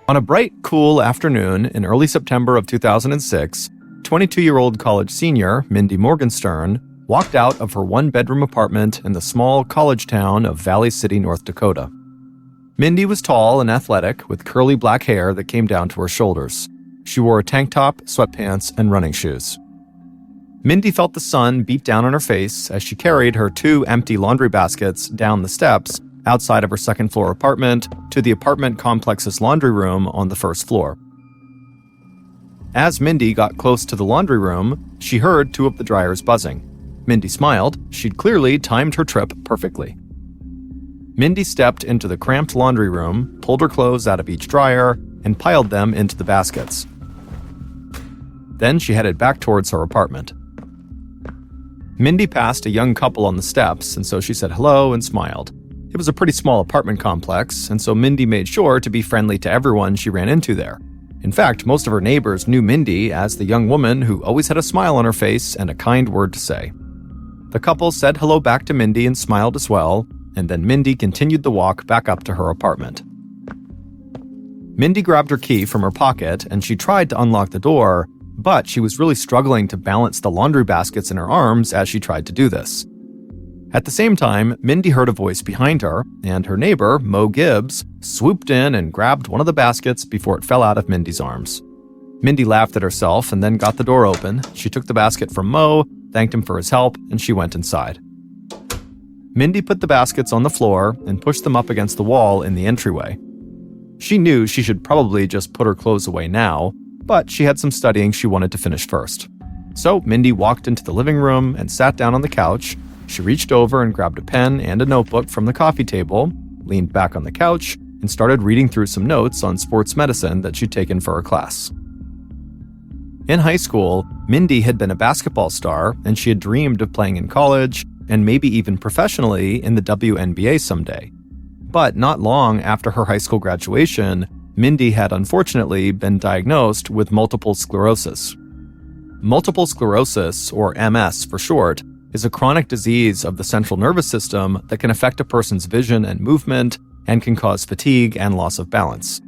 On a bright, cool afternoon in early September of 2006, 22-year-old college senior Mindy Morgenstern walked out of her one-bedroom apartment in the small college town of Valley City, North Dakota. Mindy was tall and athletic, with curly black hair that came down to her shoulders. She wore a tank top, sweatpants, and running shoes. Mindy felt the sun beat down on her face as she carried her 2 empty laundry baskets down the steps outside of her second-floor apartment to the apartment complex's laundry room on the first floor. As Mindy got close to the laundry room, she heard 2 of the dryers buzzing. Mindy smiled. She'd clearly timed her trip perfectly. Mindy stepped into the cramped laundry room, pulled her clothes out of each dryer, and piled them into the baskets. Then she headed back towards her apartment. Mindy passed a young couple on the steps, and so she said hello and smiled. It was a pretty small apartment complex, and so Mindy made sure to be friendly to everyone she ran into there. In fact, most of her neighbors knew Mindy as the young woman who always had a smile on her face and a kind word to say. The couple said hello back to Mindy and smiled as well, and then Mindy continued the walk back up to her apartment. Mindy grabbed her key from her pocket and she tried to unlock the door, but she was really struggling to balance the laundry baskets in her arms as she tried to do this. At the same time, Mindy heard a voice behind her, and her neighbor, Mo Gibbs, swooped in and grabbed one of the baskets before it fell out of Mindy's arms. Mindy laughed at herself and then got the door open. She took the basket from Mo, thanked him for his help, and she went inside. Mindy put the baskets on the floor and pushed them up against the wall in the entryway. She knew she should probably just put her clothes away now, but she had some studying she wanted to finish first. So Mindy walked into the living room and sat down on the couch. She reached over and grabbed a pen and a notebook from the coffee table, leaned back on the couch, and started reading through some notes on sports medicine that she'd taken for her class. In high school, Mindy had been a basketball star, and she had dreamed of playing in college, and maybe even professionally in the WNBA someday. But not long after her high school graduation, Mindy had unfortunately been diagnosed with multiple sclerosis. Multiple sclerosis, or MS for short, is a chronic disease of the central nervous system that can affect a person's vision and movement and can cause fatigue and loss of balance.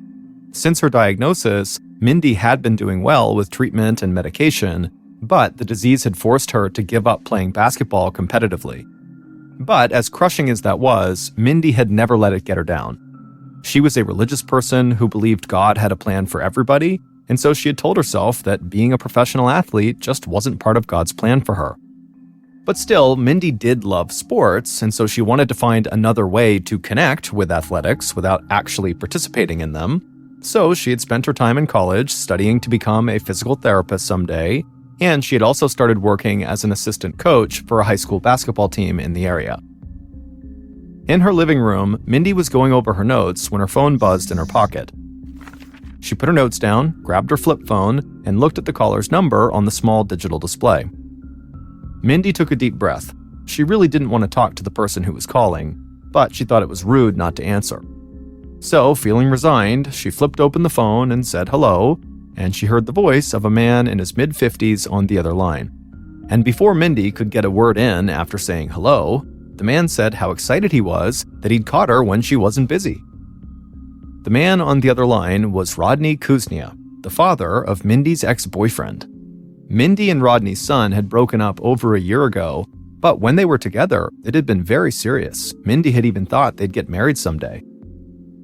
Since her diagnosis, Mindy had been doing well with treatment and medication, but the disease had forced her to give up playing basketball competitively. But as crushing as that was, Mindy had never let it get her down. She was a religious person who believed God had a plan for everybody, and so she had told herself that being a professional athlete just wasn't part of God's plan for her. But still, Mindy did love sports, and so she wanted to find another way to connect with athletics without actually participating in them. So she had spent her time in college studying to become a physical therapist someday, and she had also started working as an assistant coach for a high school basketball team in the area. In her living room, Mindy was going over her notes when her phone buzzed in her pocket. She put her notes down, grabbed her flip phone, and looked at the caller's number on the small digital display. Mindy took a deep breath. She really didn't want to talk to the person who was calling, but she thought it was rude not to answer. So, feeling resigned, she flipped open the phone and said hello, and she heard the voice of a man in his mid-50s on the other line. And before Mindy could get a word in after saying hello, the man said how excited he was that he'd caught her when she wasn't busy. The man on the other line was Rodney Kia, the father of Mindy's ex-boyfriend. Mindy and Rodney's son had broken up over a year ago, but when they were together, it had been very serious. Mindy had even thought they'd get married someday.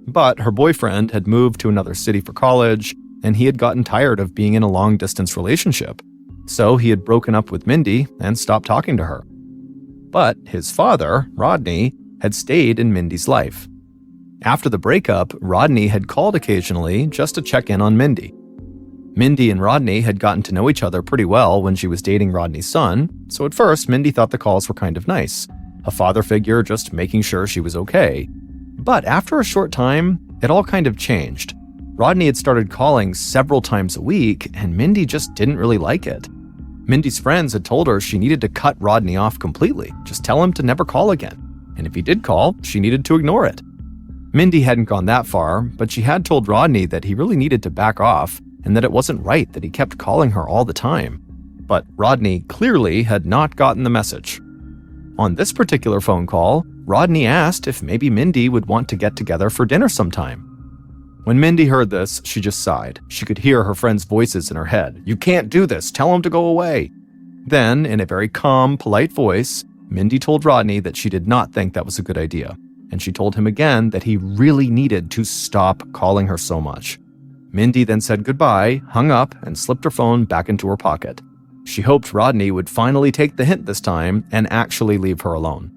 But her boyfriend had moved to another city for college, and he had gotten tired of being in a long-distance relationship. So he had broken up with Mindy and stopped talking to her. But his father, Rodney, had stayed in Mindy's life. After the breakup, Rodney had called occasionally just to check in on Mindy. Mindy and Rodney had gotten to know each other pretty well when she was dating Rodney's son, so at first Mindy thought the calls were kind of nice, a father figure just making sure she was okay. But after a short time, it all kind of changed. Rodney had started calling several times a week, and Mindy just didn't really like it. Mindy's friends had told her she needed to cut Rodney off completely, just tell him to never call again, and if he did call, she needed to ignore it. Mindy hadn't gone that far, but she had told Rodney that he really needed to back off, and that it wasn't right that he kept calling her all the time. But Rodney clearly had not gotten the message. On this particular phone call, Rodney asked if maybe Mindy would want to get together for dinner sometime. When Mindy heard this, she just sighed. She could hear her friends' voices in her head. "You can't do this. Tell him to go away." Then, in a very calm, polite voice, Mindy told Rodney that she did not think that was a good idea. And she told him again that he really needed to stop calling her so much. Mindy then said goodbye, hung up, and slipped her phone back into her pocket. She hoped Rodney would finally take the hint this time and actually leave her alone.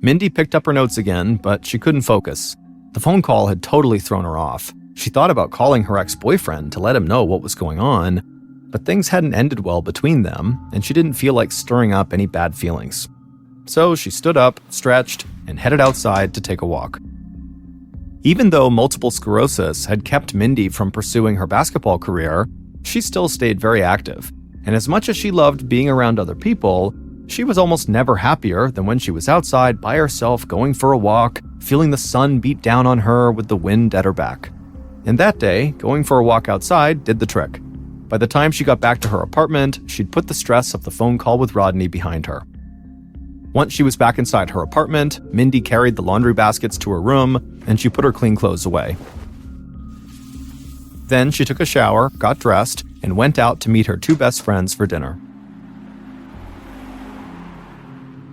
Mindy picked up her notes again, but she couldn't focus. The phone call had totally thrown her off. She thought about calling her ex-boyfriend to let him know what was going on, but things hadn't ended well between them, and she didn't feel like stirring up any bad feelings. So she stood up, stretched, and headed outside to take a walk. Even though multiple sclerosis had kept Mindy from pursuing her basketball career, she still stayed very active. And as much as she loved being around other people, she was almost never happier than when she was outside by herself going for a walk, feeling the sun beat down on her with the wind at her back. And that day, going for a walk outside did the trick. By the time she got back to her apartment, she'd put the stress of the phone call with Rodney behind her. Once she was back inside her apartment, Mindy carried the laundry baskets to her room, and she put her clean clothes away. Then she took a shower, got dressed, and went out to meet her two best friends for dinner.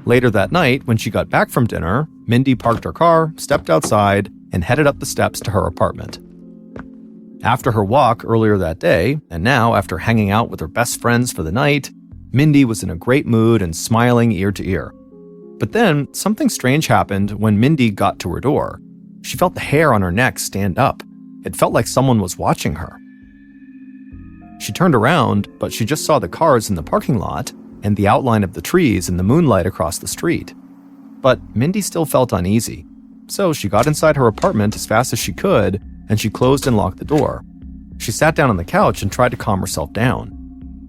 Later that night, when she got back from dinner, Mindy parked her car, stepped outside, and headed up the steps to her apartment. After her walk earlier that day, and now after hanging out with her best friends for the night, Mindy was in a great mood and smiling ear to ear. But then, something strange happened when Mindy got to her door. She felt the hair on her neck stand up. It felt like someone was watching her. She turned around, but she just saw the cars in the parking lot and the outline of the trees in the moonlight across the street. But Mindy still felt uneasy. So she got inside her apartment as fast as she could, and she closed and locked the door. She sat down on the couch and tried to calm herself down.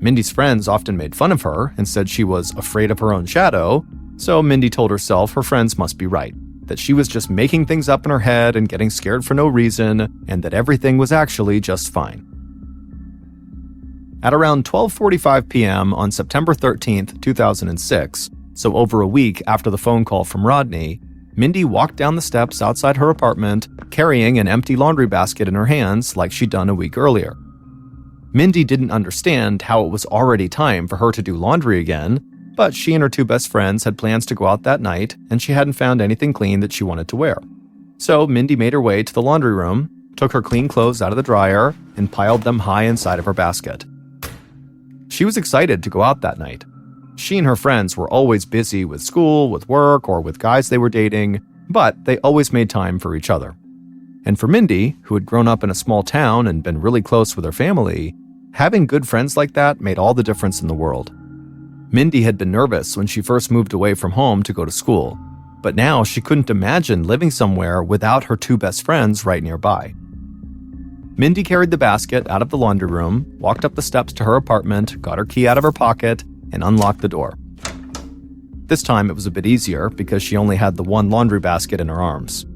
Mindy's friends often made fun of her and said she was afraid of her own shadow, so Mindy told herself her friends must be right, that she was just making things up in her head and getting scared for no reason, and that everything was actually just fine. At around 12:45 p.m. on September 13th, 2006, so over a week after the phone call from Rodney, Mindy walked down the steps outside her apartment, carrying an empty laundry basket in her hands like she'd done a week earlier. Mindy didn't understand how it was already time for her to do laundry again, but she and her two best friends had plans to go out that night, and she hadn't found anything clean that she wanted to wear. So Mindy made her way to the laundry room, took her clean clothes out of the dryer, and piled them high inside of her basket. She was excited to go out that night. She and her friends were always busy with school, with work, or with guys they were dating, but they always made time for each other. And for Mindy, who had grown up in a small town and been really close with her family, having good friends like that made all the difference in the world. Mindy had been nervous when she first moved away from home to go to school, but now she couldn't imagine living somewhere without her two best friends right nearby. Mindy carried the basket out of the laundry room, walked up the steps to her apartment, got her key out of her pocket, and unlocked the door. This time it was a bit easier because she only had the one laundry basket in her arms.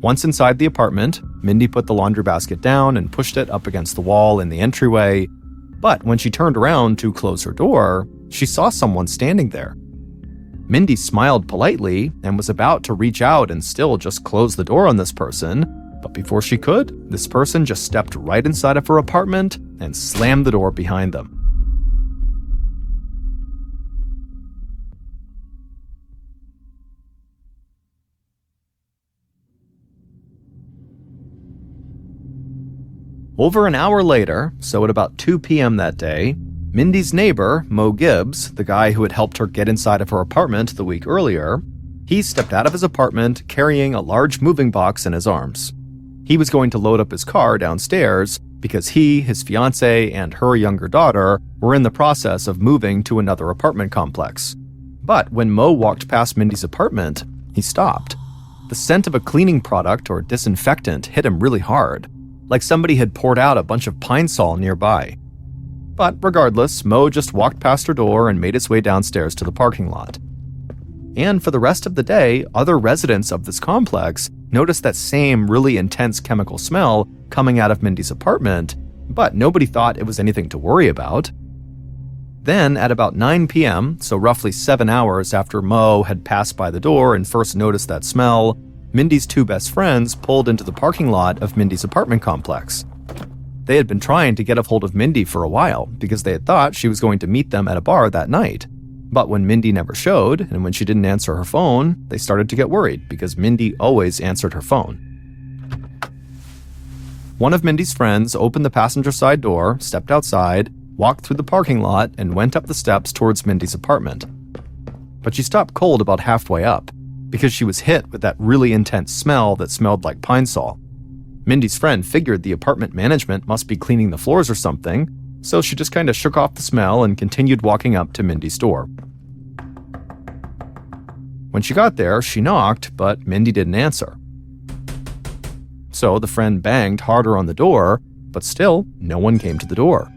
Once inside the apartment, Mindy put the laundry basket down and pushed it up against the wall in the entryway, but when she turned around to close her door, she saw someone standing there. Mindy smiled politely and was about to reach out and still just close the door on this person, but before she could, this person just stepped right inside of her apartment and slammed the door behind them. Over an hour later, so at about 2 p.m. that day, Mindy's neighbor, Mo Gibbs, the guy who had helped her get inside of her apartment the week earlier, he stepped out of his apartment carrying a large moving box in his arms. He was going to load up his car downstairs because he, his fiancée, and her younger daughter were in the process of moving to another apartment complex. But when Mo walked past Mindy's apartment, he stopped. The scent of a cleaning product or disinfectant hit him really hard, like somebody had poured out a bunch of Pine Sol nearby. But regardless, Mo just walked past her door and made his way downstairs to the parking lot. And for the rest of the day, other residents of this complex noticed that same really intense chemical smell coming out of Mindy's apartment, but nobody thought it was anything to worry about. Then, at about 9 p.m., so roughly 7 hours after Mo had passed by the door and first noticed that smell, Mindy's two best friends pulled into the parking lot of Mindy's apartment complex. They had been trying to get a hold of Mindy for a while because they had thought she was going to meet them at a bar that night. But when Mindy never showed, and when she didn't answer her phone, they started to get worried because Mindy always answered her phone. One of Mindy's friends opened the passenger side door, stepped outside, walked through the parking lot, and went up the steps towards Mindy's apartment. But she stopped cold about halfway up because she was hit with that really intense smell that smelled like pine sol. Mindy's friend figured the apartment management must be cleaning the floors or something, so she just kind of shook off the smell and continued walking up to Mindy's door. When she got there, she knocked, but Mindy didn't answer. So the friend banged harder on the door, but still, no one came to the door.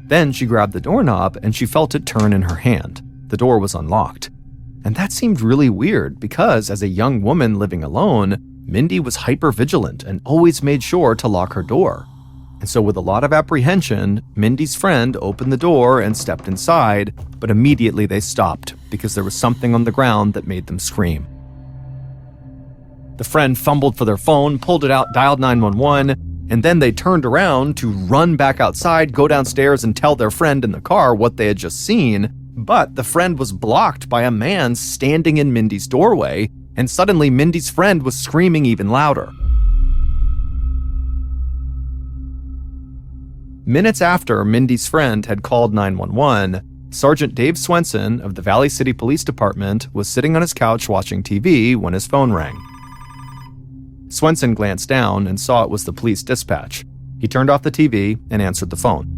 Then she grabbed the doorknob and she felt it turn in her hand. The door was unlocked. And that seemed really weird because, as a young woman living alone, Mindy was hyper-vigilant and always made sure to lock her door. And so with a lot of apprehension, Mindy's friend opened the door and stepped inside, but immediately they stopped because there was something on the ground that made them scream. The friend fumbled for their phone, pulled it out, dialed 911, and then they turned around to run back outside, go downstairs, and tell their friend in the car what they had just seen. But the friend was blocked by a man standing in Mindy's doorway, and suddenly Mindy's friend was screaming even louder. Minutes after Mindy's friend had called 911, Sergeant Dave Swenson of the Valley City Police Department was sitting on his couch watching TV when his phone rang. Swenson glanced down and saw it was the police dispatch. He turned off the TV and answered the phone.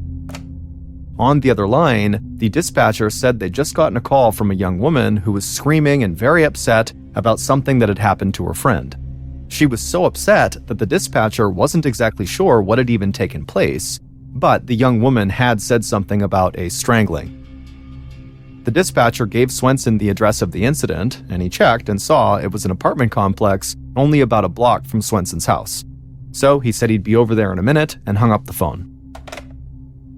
On the other line, the dispatcher said they'd just gotten a call from a young woman who was screaming and very upset about something that had happened to her friend. She was so upset that the dispatcher wasn't exactly sure what had even taken place, but the young woman had said something about a strangling. The dispatcher gave Swenson the address of the incident, and he checked and saw it was an apartment complex only about a block from Swenson's house. So he said he'd be over there in a minute and hung up the phone.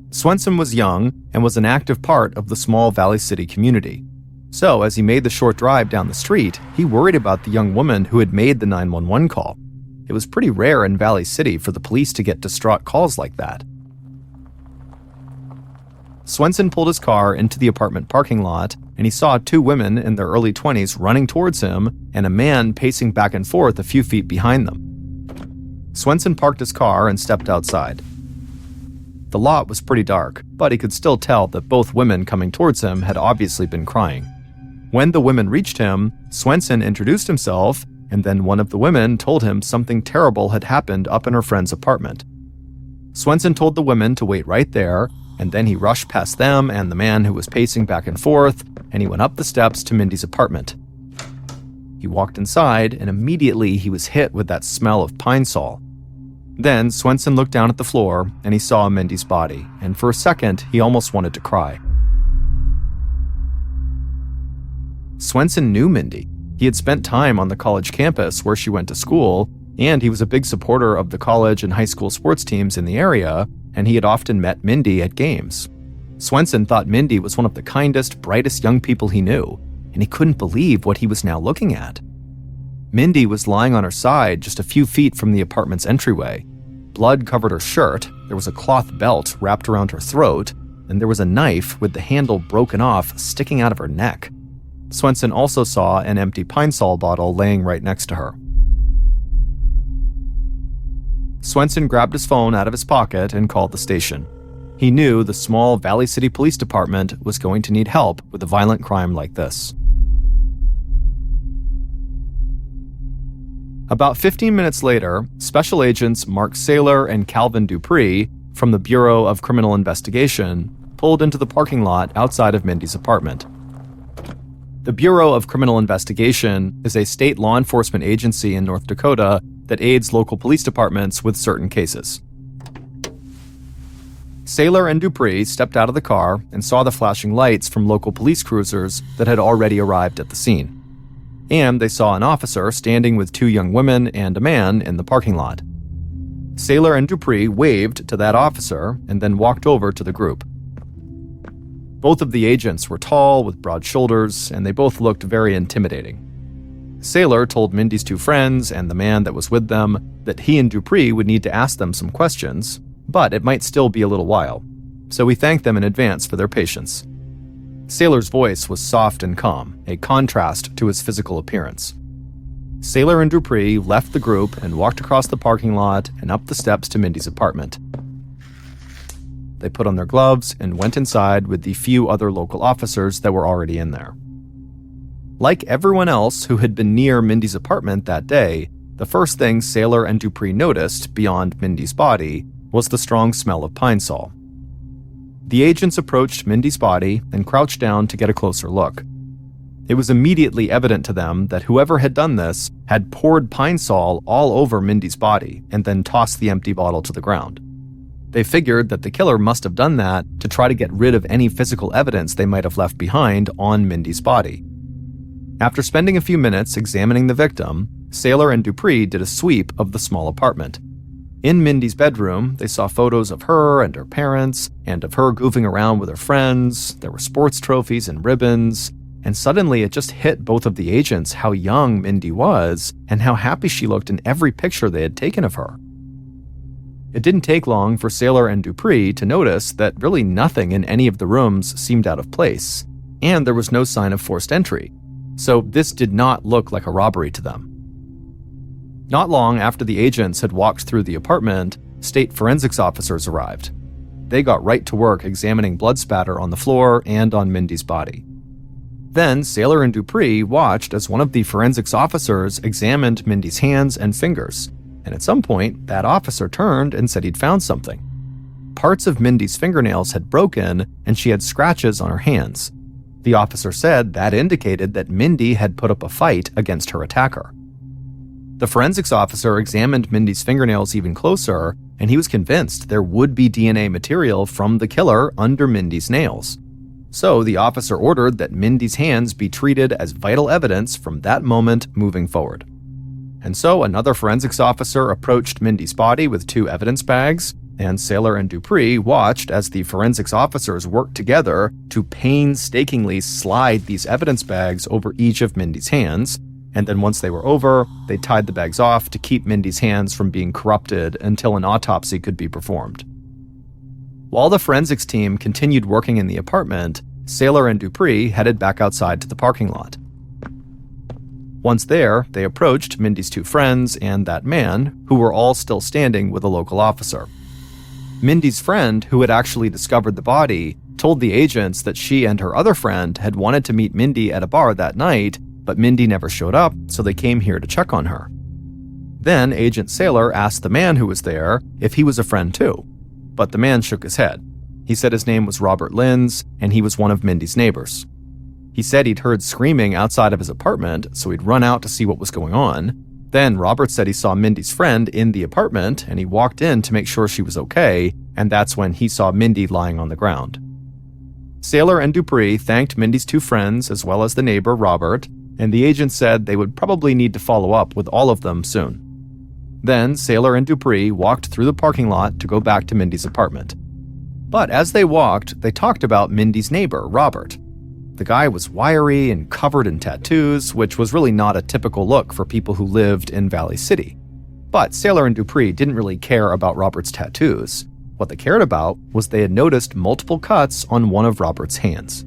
Swenson was young and was an active part of the small Valley City community. So as he made the short drive down the street, he worried about the young woman who had made the 911 call. It was pretty rare in Valley City for the police to get distraught calls like that. Swenson pulled his car into the apartment parking lot, and he saw two women in their early 20s running towards him and a man pacing back and forth a few feet behind them. Swenson parked his car and stepped outside. The lot was pretty dark, but he could still tell that both women coming towards him had obviously been crying. When the women reached him, Swenson introduced himself, and then one of the women told him something terrible had happened up in her friend's apartment. Swenson told the women to wait right there, and then he rushed past them and the man who was pacing back and forth, and he went up the steps to Mindy's apartment. He walked inside, and immediately he was hit with that smell of pine sol. Then Swenson looked down at the floor, and he saw Mindy's body, and for a second, he almost wanted to cry. Swenson knew Mindy. He had spent time on the college campus where she went to school, and he was a big supporter of the college and high school sports teams in the area, and he had often met Mindy at games. Swenson thought Mindy was one of the kindest, brightest young people he knew, and he couldn't believe what he was now looking at. Mindy was lying on her side just a few feet from the apartment's entryway. Blood covered her shirt, there was a cloth belt wrapped around her throat, and there was a knife with the handle broken off sticking out of her neck. Swenson also saw an empty pine sol bottle laying right next to her. Swenson grabbed his phone out of his pocket and called the station. He knew the small Valley City Police Department was going to need help with a violent crime like this. About 15 minutes later, Special Agents Mark Saylor and Calvin Dupree from the Bureau of Criminal Investigation pulled into the parking lot outside of Mindy's apartment. The Bureau of Criminal Investigation is a state law enforcement agency in North Dakota that aids local police departments with certain cases. Saylor and Dupree stepped out of the car and saw the flashing lights from local police cruisers that had already arrived at the scene. And they saw an officer standing with two young women and a man in the parking lot. Saylor and Dupree waved to that officer and then walked over to the group. Both of the agents were tall with broad shoulders, and they both looked very intimidating. Sailor told Mindy's two friends and the man that was with them that he and Dupree would need to ask them some questions, but it might still be a little while, so he thanked them in advance for their patience. Sailor's voice was soft and calm, a contrast to his physical appearance. Sailor and Dupree left the group and walked across the parking lot and up the steps to Mindy's apartment. They put on their gloves and went inside with the few other local officers that were already in there. Like everyone else who had been near Mindy's apartment that day, the first thing Sailor and Dupree noticed beyond Mindy's body was the strong smell of pine sol. The agents approached Mindy's body and crouched down to get a closer look. It was immediately evident to them that whoever had done this had poured pine sol all over Mindy's body and then tossed the empty bottle to the ground. They figured that the killer must have done that to try to get rid of any physical evidence they might have left behind on Mindy's body. After spending a few minutes examining the victim, Sailor and Dupree did a sweep of the small apartment. In Mindy's bedroom, they saw photos of her and her parents, and of her goofing around with her friends. There were sports trophies and ribbons, and suddenly it just hit both of the agents how young Mindy was and how happy she looked in every picture they had taken of her. It didn't take long for Sailor and Dupree to notice that really nothing in any of the rooms seemed out of place, and there was no sign of forced entry, so this did not look like a robbery to them. Not long after the agents had walked through the apartment, state forensics officers arrived. They got right to work examining blood spatter on the floor and on Mindy's body. Then Sailor and Dupree watched as one of the forensics officers examined Mindy's hands and fingers, and at some point, that officer turned and said he'd found something. Parts of Mindy's fingernails had broken, and she had scratches on her hands. The officer said that indicated that Mindy had put up a fight against her attacker. The forensics officer examined Mindy's fingernails even closer, and he was convinced there would be DNA material from the killer under Mindy's nails. So the officer ordered that Mindy's hands be treated as vital evidence from that moment moving forward. And so another forensics officer approached Mindy's body with 2 evidence bags, and Sailor and Dupree watched as the forensics officers worked together to painstakingly slide these evidence bags over each of Mindy's hands, and then once they were over, they tied the bags off to keep Mindy's hands from being corrupted until an autopsy could be performed. While the forensics team continued working in the apartment, Sailor and Dupree headed back outside to the parking lot. Once there, they approached Mindy's 2 friends and that man, who were all still standing with a local officer. Mindy's friend, who had actually discovered the body, told the agents that she and her other friend had wanted to meet Mindy at a bar that night, but Mindy never showed up, so they came here to check on her. Then Agent Sailor asked the man who was there if he was a friend too, but the man shook his head. He said his name was Robert Linz, and he was one of Mindy's neighbors. He said he'd heard screaming outside of his apartment, so he'd run out to see what was going on. Then Robert said he saw Mindy's friend in the apartment, and he walked in to make sure she was okay, and that's when he saw Mindy lying on the ground. Sailor and Dupree thanked Mindy's 2 friends as well as the neighbor, Robert, and the agent said they would probably need to follow up with all of them soon. Then Sailor and Dupree walked through the parking lot to go back to Mindy's apartment. But as they walked, they talked about Mindy's neighbor, Robert. The guy was wiry and covered in tattoos, which was really not a typical look for people who lived in Valley City. But Sailor and Dupree didn't really care about Robert's tattoos. What they cared about was they had noticed multiple cuts on one of Robert's hands.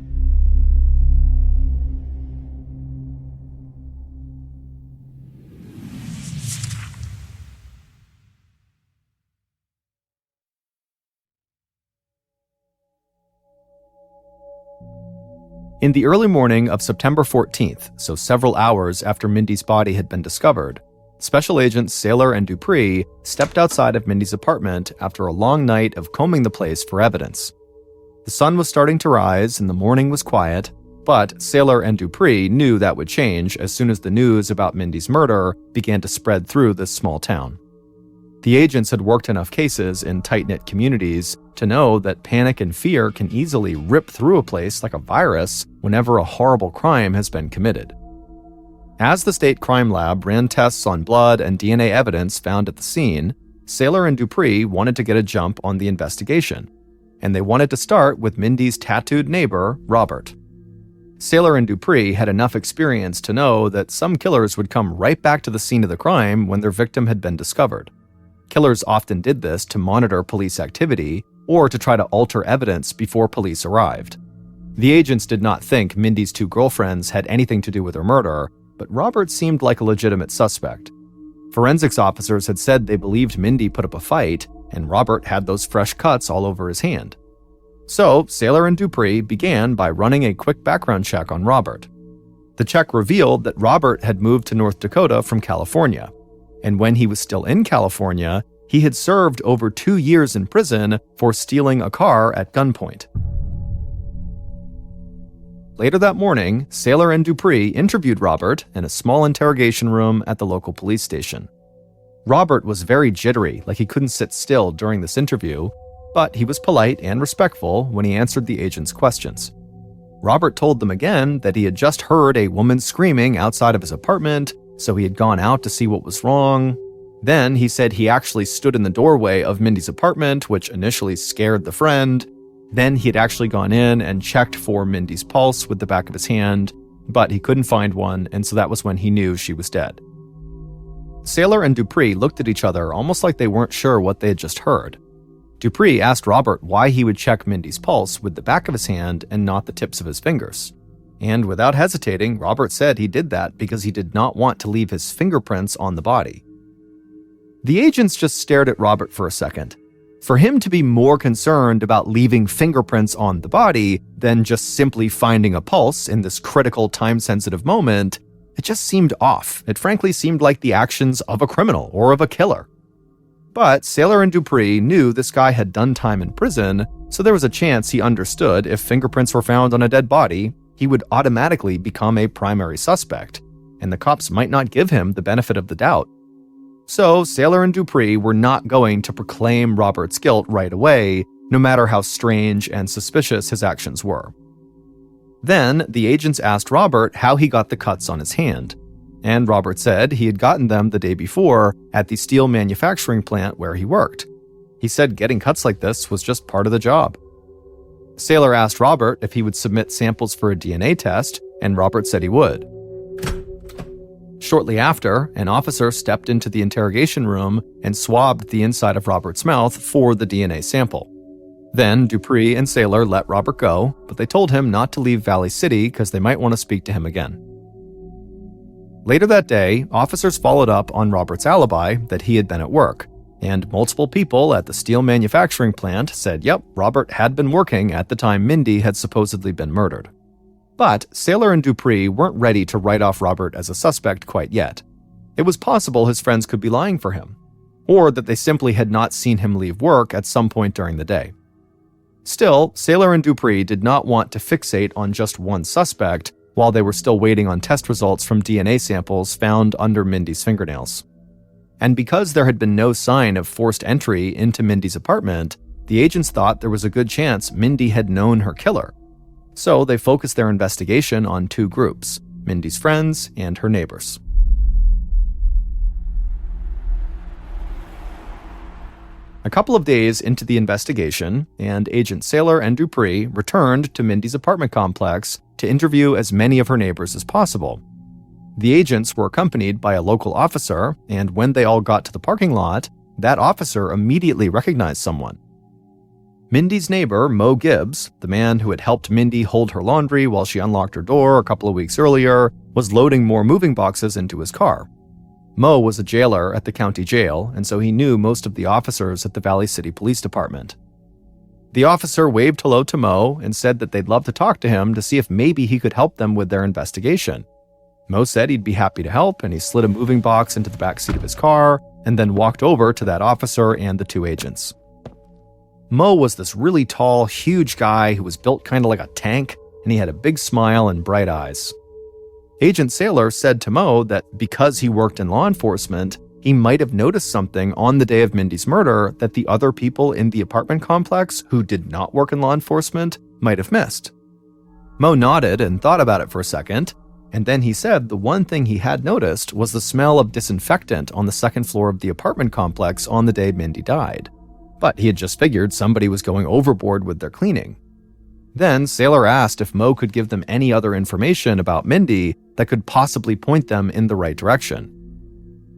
In the early morning of September 14th, so several hours after Mindy's body had been discovered, Special Agents Sailor and Dupree stepped outside of Mindy's apartment after a long night of combing the place for evidence. The sun was starting to rise and the morning was quiet, but Sailor and Dupree knew that would change as soon as the news about Mindy's murder began to spread through this small town. The agents had worked enough cases in tight-knit communities to know that panic and fear can easily rip through a place like a virus whenever a horrible crime has been committed. As the state crime lab ran tests on blood and DNA evidence found at the scene, Sailor and Dupree wanted to get a jump on the investigation, and they wanted to start with Mindy's tattooed neighbor, Robert. Saylor and Dupree had enough experience to know that some killers would come right back to the scene of the crime when their victim had been discovered. Killers often did this to monitor police activity or to try to alter evidence before police arrived. The agents did not think Mindy's two girlfriends had anything to do with her murder, but Robert seemed like a legitimate suspect. Forensics officers had said they believed Mindy put up a fight, and Robert had those fresh cuts all over his hand. So, Saylor and Dupree began by running a quick background check on Robert. The check revealed that Robert had moved to North Dakota from California, and when he was still in California, he had served over 2 years in prison for stealing a car at gunpoint. Later that morning, Saylor and Dupree interviewed Robert in a small interrogation room at the local police station. Robert was very jittery, like he couldn't sit still during this interview, but he was polite and respectful when he answered the agents' questions. Robert told them again that he had just heard a woman screaming outside of his apartment, so he had gone out to see what was wrong. Then he said he actually stood in the doorway of Mindy's apartment, which initially scared the friend. Then he had actually gone in and checked for Mindy's pulse with the back of his hand, but he couldn't find one, and so that was when he knew she was dead. Saylor and Dupree looked at each other almost like they weren't sure what they had just heard. Dupree asked Robert why he would check Mindy's pulse with the back of his hand and not the tips of his fingers. And without hesitating, Robert said he did that because he did not want to leave his fingerprints on the body. The agents just stared at Robert for a second. For him to be more concerned about leaving fingerprints on the body than just simply finding a pulse in this critical time-sensitive moment, it just seemed off. It frankly seemed like the actions of a criminal or of a killer. But Saylor and Dupree knew this guy had done time in prison, so there was a chance he understood if fingerprints were found on a dead body, he would automatically become a primary suspect, and the cops might not give him the benefit of the doubt. So Saylor and Dupree were not going to proclaim Robert's guilt right away, no matter how strange and suspicious his actions were. Then the agents asked Robert how he got the cuts on his hand, and Robert said he had gotten them the day before at the steel manufacturing plant where he worked. He said getting cuts like this was just part of the job. Saylor asked Robert if he would submit samples for a DNA test, and Robert said he would. Shortly after, an officer stepped into the interrogation room and swabbed the inside of Robert's mouth for the DNA sample. Then Dupree and Saylor let Robert go, but they told him not to leave Valley City because they might want to speak to him again. Later that day, officers followed up on Robert's alibi that he had been at work, and multiple people at the steel manufacturing plant said, yep, Robert had been working at the time Mindy had supposedly been murdered. But Saylor and Dupree weren't ready to write off Robert as a suspect quite yet. It was possible his friends could be lying for him, or that they simply had not seen him leave work at some point during the day. Still, Saylor and Dupree did not want to fixate on just one suspect while they were still waiting on test results from DNA samples found under Mindy's fingernails. And because there had been no sign of forced entry into Mindy's apartment, the agents thought there was a good chance Mindy had known her killer. So they focused their investigation on two groups, Mindy's friends and her neighbors. A couple of days into the investigation, and Agent Saylor and Dupree returned to Mindy's apartment complex to interview as many of her neighbors as possible. The agents were accompanied by a local officer, and when they all got to the parking lot, that officer immediately recognized someone. Mindy's neighbor, Mo Gibbs, the man who had helped Mindy hold her laundry while she unlocked her door a couple of weeks earlier, was loading more moving boxes into his car. Mo was a jailer at the county jail, and so he knew most of the officers at the Valley City Police Department. The officer waved hello to Mo and said that they'd love to talk to him to see if maybe he could help them with their investigation. Mo said he'd be happy to help, and he slid a moving box into the backseat of his car and then walked over to that officer and the two agents. Mo was this really tall, huge guy who was built kind of like a tank, and he had a big smile and bright eyes. Agent Saylor said to Mo that because he worked in law enforcement, he might have noticed something on the day of Mindy's murder that the other people in the apartment complex who did not work in law enforcement might have missed. Mo nodded and thought about it for a second, and then he said the one thing he had noticed was the smell of disinfectant on the second floor of the apartment complex on the day Mindy died. But he had just figured somebody was going overboard with their cleaning. Then Saylor asked if Mo could give them any other information about Mindy that could possibly point them in the right direction.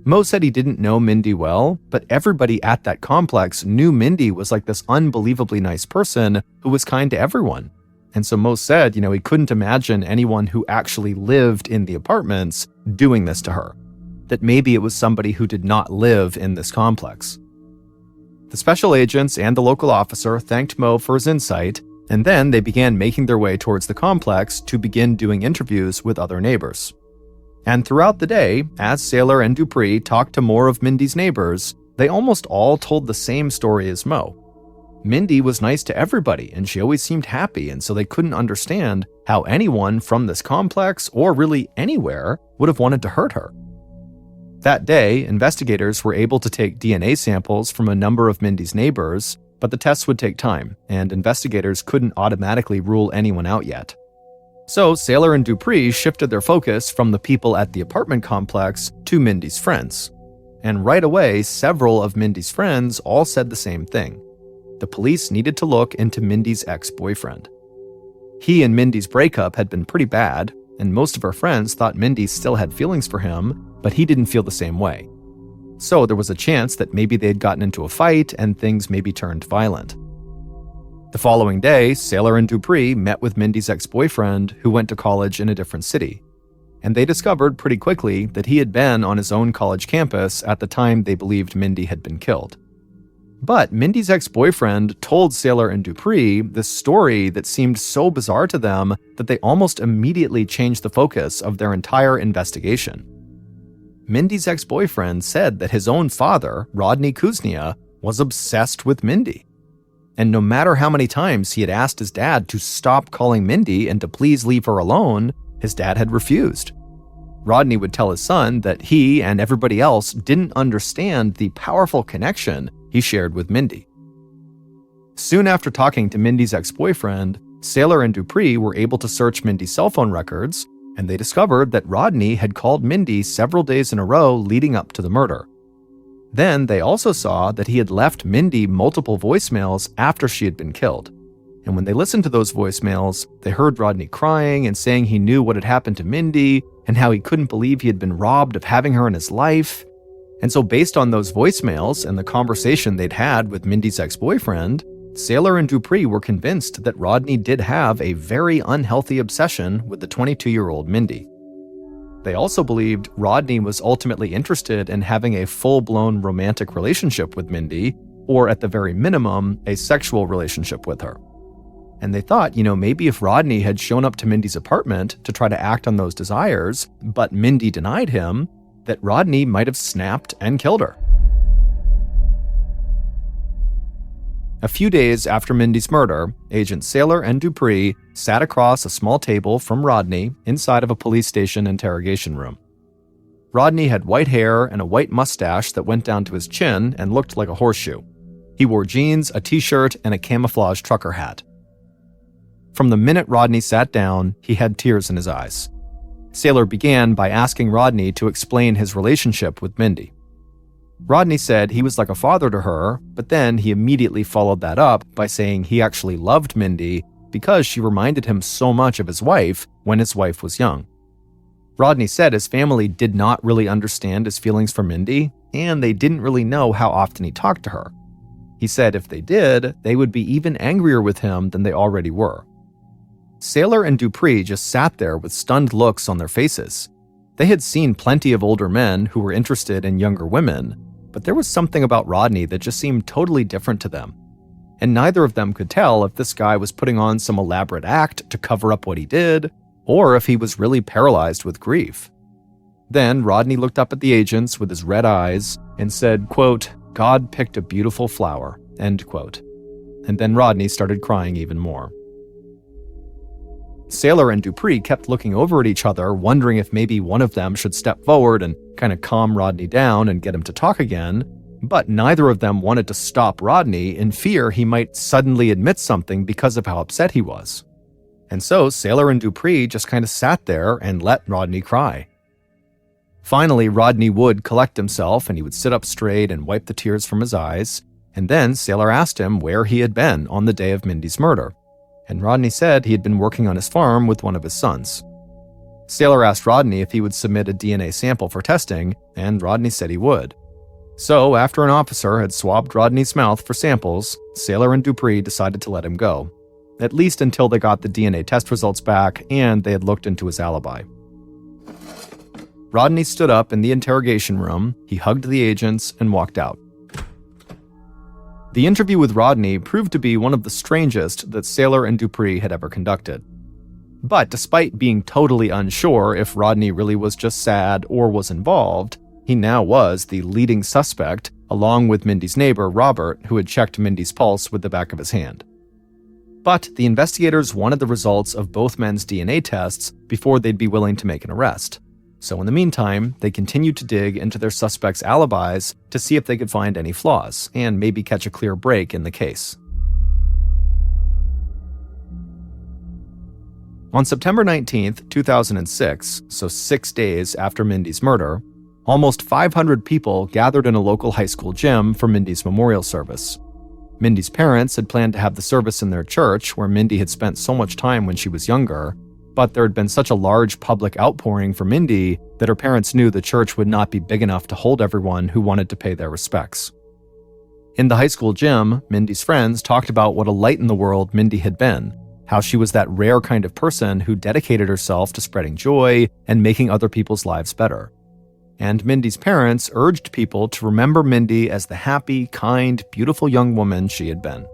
Mo said he didn't know Mindy well, but everybody at that complex knew Mindy was like this unbelievably nice person who was kind to everyone. And so Mo said, he couldn't imagine anyone who actually lived in the apartments doing this to her. That maybe it was somebody who did not live in this complex. The special agents and the local officer thanked Mo for his insight, and then they began making their way towards the complex to begin doing interviews with other neighbors. And throughout the day, as Saylor and Dupree talked to more of Mindy's neighbors, they almost all told the same story as Mo. Mindy was nice to everybody, and she always seemed happy, and so they couldn't understand how anyone from this complex, or really anywhere, would have wanted to hurt her. That day, investigators were able to take DNA samples from a number of Mindy's neighbors, but the tests would take time, and investigators couldn't automatically rule anyone out yet. So Saylor and Dupree shifted their focus from the people at the apartment complex to Mindy's friends. And right away, several of Mindy's friends all said the same thing. The police needed to look into Mindy's ex-boyfriend. He and Mindy's breakup had been pretty bad, and most of her friends thought Mindy still had feelings for him, but he didn't feel the same way. So there was a chance that maybe they'd gotten into a fight and things maybe turned violent. The following day, Saylor and Dupree met with Mindy's ex-boyfriend, who went to college in a different city. And they discovered pretty quickly that he had been on his own college campus at the time they believed Mindy had been killed. But Mindy's ex-boyfriend told Saylor and Dupree this story that seemed so bizarre to them that they almost immediately changed the focus of their entire investigation. Mindy's ex-boyfriend said that his own father, Rodney Kia, was obsessed with Mindy. And no matter how many times he had asked his dad to stop calling Mindy and to please leave her alone, his dad had refused. Rodney would tell his son that he and everybody else didn't understand the powerful connection he shared with Mindy. Soon after talking to Mindy's ex-boyfriend, Saylor and Dupree were able to search Mindy's cell phone records, and they discovered that Rodney had called Mindy several days in a row leading up to the murder. Then they also saw that he had left Mindy multiple voicemails after she had been killed. And when they listened to those voicemails, they heard Rodney crying and saying he knew what had happened to Mindy and how he couldn't believe he had been robbed of having her in his life. And so based on those voicemails and the conversation they'd had with Mindy's ex-boyfriend, Saylor and Dupree were convinced that Rodney did have a very unhealthy obsession with the 22-year-old Mindy. They also believed Rodney was ultimately interested in having a full-blown romantic relationship with Mindy, or at the very minimum, a sexual relationship with her. And they thought, maybe if Rodney had shown up to Mindy's apartment to try to act on those desires, but Mindy denied him, that Rodney might have snapped and killed her. A few days after Mindy's murder, Agent Saylor and Dupree sat across a small table from Rodney inside of a police station interrogation room. Rodney had white hair and a white mustache that went down to his chin and looked like a horseshoe. He wore jeans, a t-shirt, and a camouflage trucker hat. From the minute Rodney sat down, he had tears in his eyes. Saylor began by asking Rodney to explain his relationship with Mindy. Rodney said he was like a father to her, but then he immediately followed that up by saying he actually loved Mindy because she reminded him so much of his wife when his wife was young. Rodney said his family did not really understand his feelings for Mindy, and they didn't really know how often he talked to her. He said if they did, they would be even angrier with him than they already were. Saylor and Dupree just sat there with stunned looks on their faces. They had seen plenty of older men who were interested in younger women, but there was something about Rodney that just seemed totally different to them. And neither of them could tell if this guy was putting on some elaborate act to cover up what he did, or if he was really paralyzed with grief. Then Rodney looked up at the agents with his red eyes and said, quote, "God picked a beautiful flower," end quote. And then Rodney started crying even more. Saylor and Dupree kept looking over at each other, wondering if maybe one of them should step forward and kind of calm Rodney down and get him to talk again, but neither of them wanted to stop Rodney in fear he might suddenly admit something because of how upset he was. And so Saylor and Dupree just kind of sat there and let Rodney cry. Finally, Rodney would collect himself and he would sit up straight and wipe the tears from his eyes, and then Saylor asked him where he had been on the day of Mindy's murder. and Rodney said he had been working on his farm with one of his sons. Saylor asked Rodney if he would submit a DNA sample for testing, and Rodney said he would. So, after an officer had swabbed Rodney's mouth for samples, Saylor and Dupree decided to let him go, at least until they got the DNA test results back and they had looked into his alibi. Rodney stood up in the interrogation room, he hugged the agents, and walked out. The interview with Rodney proved to be one of the strangest that Saylor and Dupree had ever conducted. But despite being totally unsure if Rodney really was just sad or was involved, he now was the leading suspect, along with Mindy's neighbor, Robert, who had checked Mindy's pulse with the back of his hand. But the investigators wanted the results of both men's DNA tests before they'd be willing to make an arrest. So in the meantime, they continued to dig into their suspects' alibis to see if they could find any flaws and maybe catch a clear break in the case. On September 19th, 2006, so 6 days after Mindy's murder, almost 500 people gathered in a local high school gym for Mindy's memorial service. Mindy's parents had planned to have the service in their church, where Mindy had spent so much time when she was younger, but there had been such a large public outpouring for Mindy that her parents knew the church would not be big enough to hold everyone who wanted to pay their respects. In the high school gym, Mindy's friends talked about what a light in the world Mindy had been, how she was that rare kind of person who dedicated herself to spreading joy and making other people's lives better. And Mindy's parents urged people to remember Mindy as the happy, kind, beautiful young woman she had been.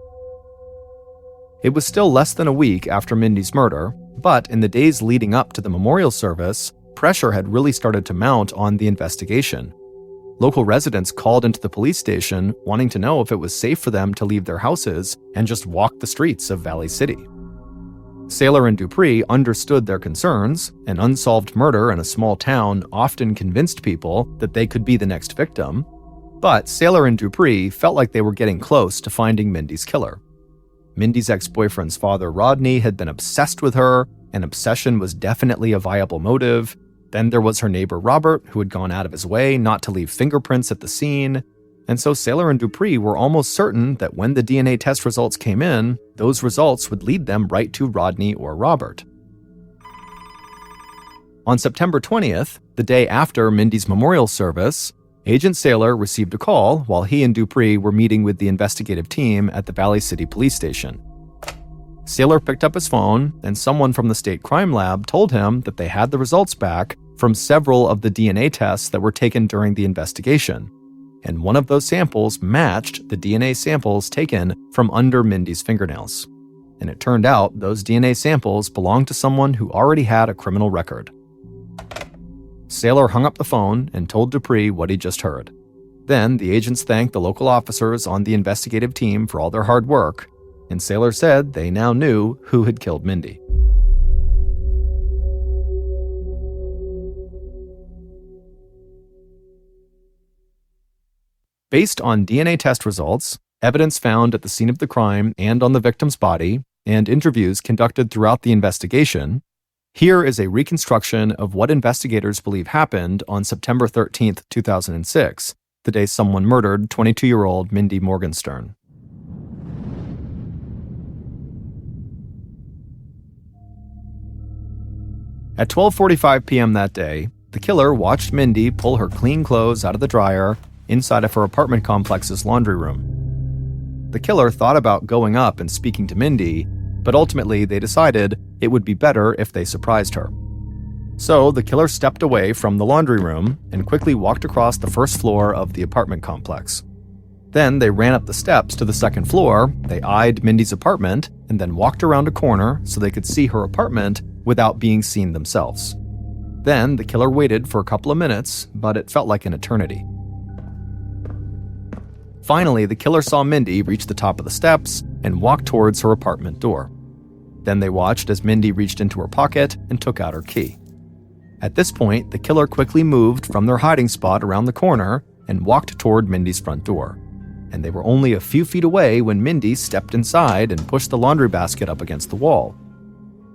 It was still less than a week after Mindy's murder, but in the days leading up to the memorial service, pressure had really started to mount on the investigation. Local residents called into the police station wanting to know if it was safe for them to leave their houses and just walk the streets of Valley City. Saylor and Dupree understood their concerns. An unsolved murder in a small town often convinced people that they could be the next victim, but Saylor and Dupree felt like they were getting close to finding Mindy's killer. Mindy's ex-boyfriend's father, Rodney, had been obsessed with her, and obsession was definitely a viable motive. Then there was her neighbor, Robert, who had gone out of his way not to leave fingerprints at the scene. And so Saylor and Dupree were almost certain that when the DNA test results came in, those results would lead them right to Rodney or Robert. On September 20th, the day after Mindy's memorial service, Agent Saylor received a call while he and Dupree were meeting with the investigative team at the Valley City Police Station. Saylor picked up his phone, and someone from the state crime lab told him that they had the results back from several of the DNA tests that were taken during the investigation, and one of those samples matched the DNA samples taken from under Mindy's fingernails. And it turned out those DNA samples belonged to someone who already had a criminal record. Saylor hung up the phone and told Dupree what he'd just heard. Then the agents thanked the local officers on the investigative team for all their hard work, and Saylor said they now knew who had killed Mindy. Based on DNA test results, evidence found at the scene of the crime and on the victim's body, and interviews conducted throughout the investigation, here is a reconstruction of what investigators believe happened on September 13th, 2006, the day someone murdered 22-year-old Mindy Morgenstern. At 12:45 p.m. that day, the killer watched Mindy pull her clean clothes out of the dryer inside of her apartment complex's laundry room. The killer thought about going up and speaking to Mindy, but ultimately they decided it would be better if they surprised her. So the killer stepped away from the laundry room and quickly walked across the first floor of the apartment complex. Then they ran up the steps to the second floor, they eyed Mindy's apartment, and then walked around a corner so they could see her apartment without being seen themselves. Then the killer waited for a couple of minutes, but it felt like an eternity. Finally, the killer saw Mindy reach the top of the steps and walk towards her apartment door. Then they watched as Mindy reached into her pocket and took out her key. At this point, the killer quickly moved from their hiding spot around the corner and walked toward Mindy's front door. And they were only a few feet away when Mindy stepped inside and pushed the laundry basket up against the wall.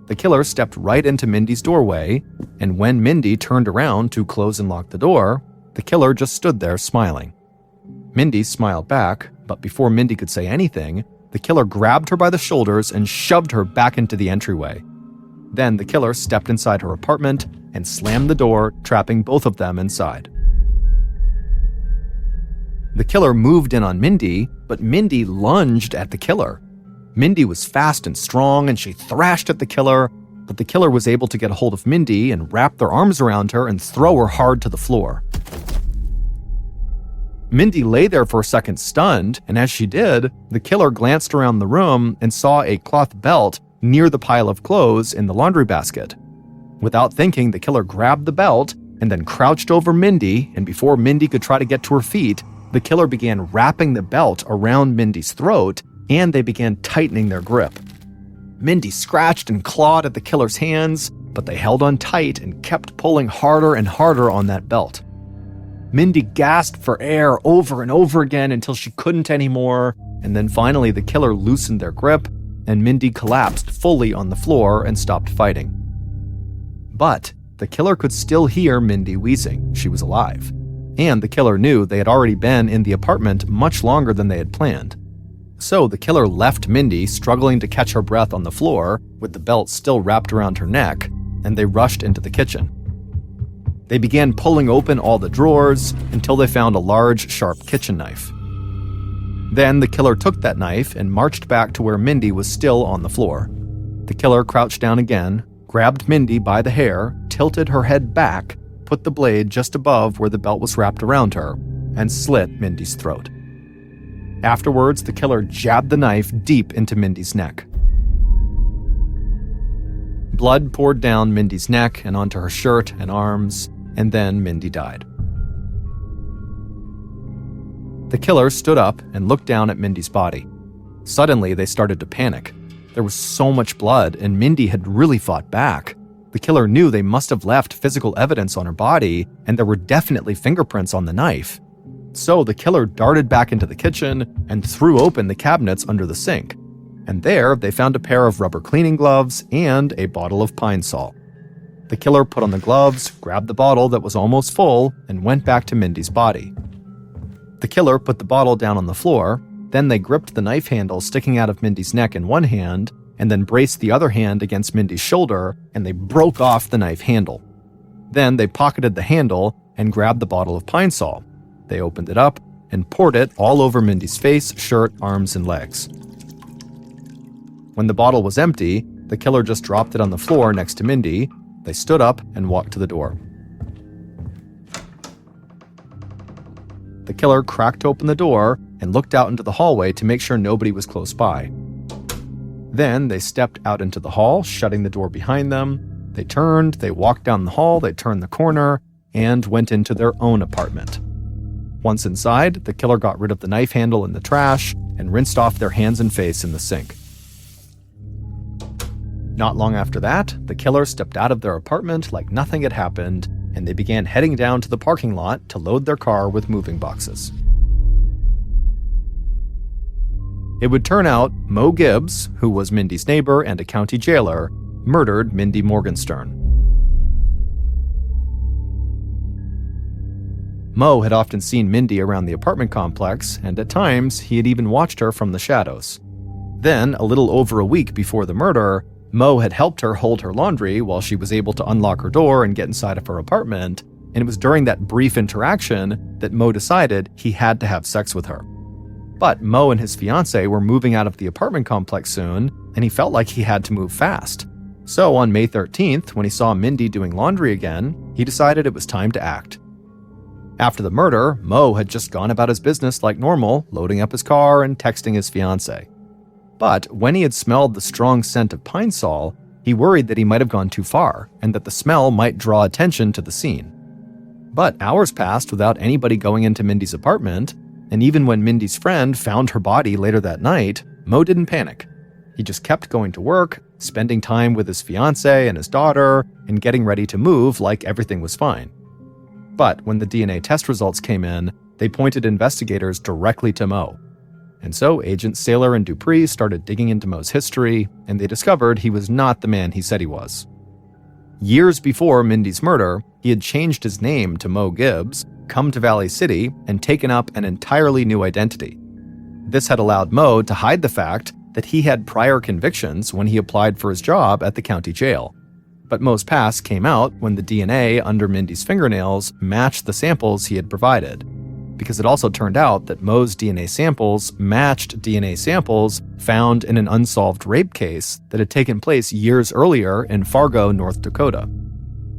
The killer stepped right into Mindy's doorway, and when Mindy turned around to close and lock the door, the killer just stood there smiling. Mindy smiled back, but before Mindy could say anything, the killer grabbed her by the shoulders and shoved her back into the entryway. Then the killer stepped inside her apartment and slammed the door, trapping both of them inside. The killer moved in on Mindy, but Mindy lunged at the killer. Mindy was fast and strong, and she thrashed at the killer, but the killer was able to get a hold of Mindy and wrap their arms around her and throw her hard to the floor. Mindy lay there for a second stunned, and as she did, the killer glanced around the room and saw a cloth belt near the pile of clothes in the laundry basket. Without thinking, the killer grabbed the belt and then crouched over Mindy, and before Mindy could try to get to her feet, the killer began wrapping the belt around Mindy's throat, and they began tightening their grip. Mindy scratched and clawed at the killer's hands, but they held on tight and kept pulling harder and harder on that belt. Mindy gasped for air over and over again until she couldn't anymore, and then finally the killer loosened their grip, and Mindy collapsed fully on the floor and stopped fighting. But the killer could still hear Mindy wheezing. She was alive. And the killer knew they had already been in the apartment much longer than they had planned. So the killer left Mindy struggling to catch her breath on the floor, with the belt still wrapped around her neck, and they rushed into the kitchen. They began pulling open all the drawers until they found a large, sharp kitchen knife. Then the killer took that knife and marched back to where Mindy was still on the floor. The killer crouched down again, grabbed Mindy by the hair, tilted her head back, put the blade just above where the belt was wrapped around her, and slit Mindy's throat. Afterwards, the killer jabbed the knife deep into Mindy's neck. Blood poured down Mindy's neck and onto her shirt and arms, and then Mindy died. The killer stood up and looked down at Mindy's body. Suddenly, they started to panic. There was so much blood, and Mindy had really fought back. The killer knew they must have left physical evidence on her body, and there were definitely fingerprints on the knife. So the killer darted back into the kitchen and threw open the cabinets under the sink. And there, they found a pair of rubber cleaning gloves and a bottle of Pine Sol. The killer put on the gloves, grabbed the bottle that was almost full, and went back to Mindy's body. The killer put the bottle down on the floor, then they gripped the knife handle sticking out of Mindy's neck in one hand, and then braced the other hand against Mindy's shoulder, and they broke off the knife handle. Then they pocketed the handle and grabbed the bottle of Pine Sol. They opened it up and poured it all over Mindy's face, shirt, arms, and legs. When the bottle was empty, the killer just dropped it on the floor next to Mindy. They stood up and walked to the door. The killer cracked open the door and looked out into the hallway to make sure nobody was close by. Then they stepped out into the hall, shutting the door behind them. They turned, they walked down the hall, they turned the corner, and went into their own apartment. Once inside, the killer got rid of the knife handle in the trash and rinsed off their hands and face in the sink. Not long after that, the killer stepped out of their apartment like nothing had happened, and they began heading down to the parking lot to load their car with moving boxes. It would turn out Mo Gibbs, who was Mindy's neighbor and a county jailer, murdered Mindy Morgenstern. Mo had often seen Mindy around the apartment complex, and at times he had even watched her from the shadows. Then, a little over a week before the murder, Mo had helped her hold her laundry while she was able to unlock her door and get inside of her apartment, and it was during that brief interaction that Mo decided he had to have sex with her. But Mo and his fiancée were moving out of the apartment complex soon, and he felt like he had to move fast. So on May 13th, when he saw Mindy doing laundry again, he decided it was time to act. After the murder, Mo had just gone about his business like normal, loading up his car and texting his fiancée. But when he had smelled the strong scent of Pine Sol, he worried that he might have gone too far, and that the smell might draw attention to the scene. But hours passed without anybody going into Mindy's apartment, and even when Mindy's friend found her body later that night, Mo didn't panic. He just kept going to work, spending time with his fiancée and his daughter, and getting ready to move like everything was fine. But when the DNA test results came in, they pointed investigators directly to Mo. And so Agents Saylor and Dupree started digging into Mo's history, and they discovered he was not the man he said he was. Years before Mindy's murder, he had changed his name to Mo Gibbs, come to Valley City, and taken up an entirely new identity. This had allowed Moe to hide the fact that he had prior convictions when he applied for his job at the county jail. But Moe's past came out when the DNA under Mindy's fingernails matched the samples he had provided, because it also turned out that Moe's DNA samples matched DNA samples found in an unsolved rape case that had taken place years earlier in Fargo, North Dakota.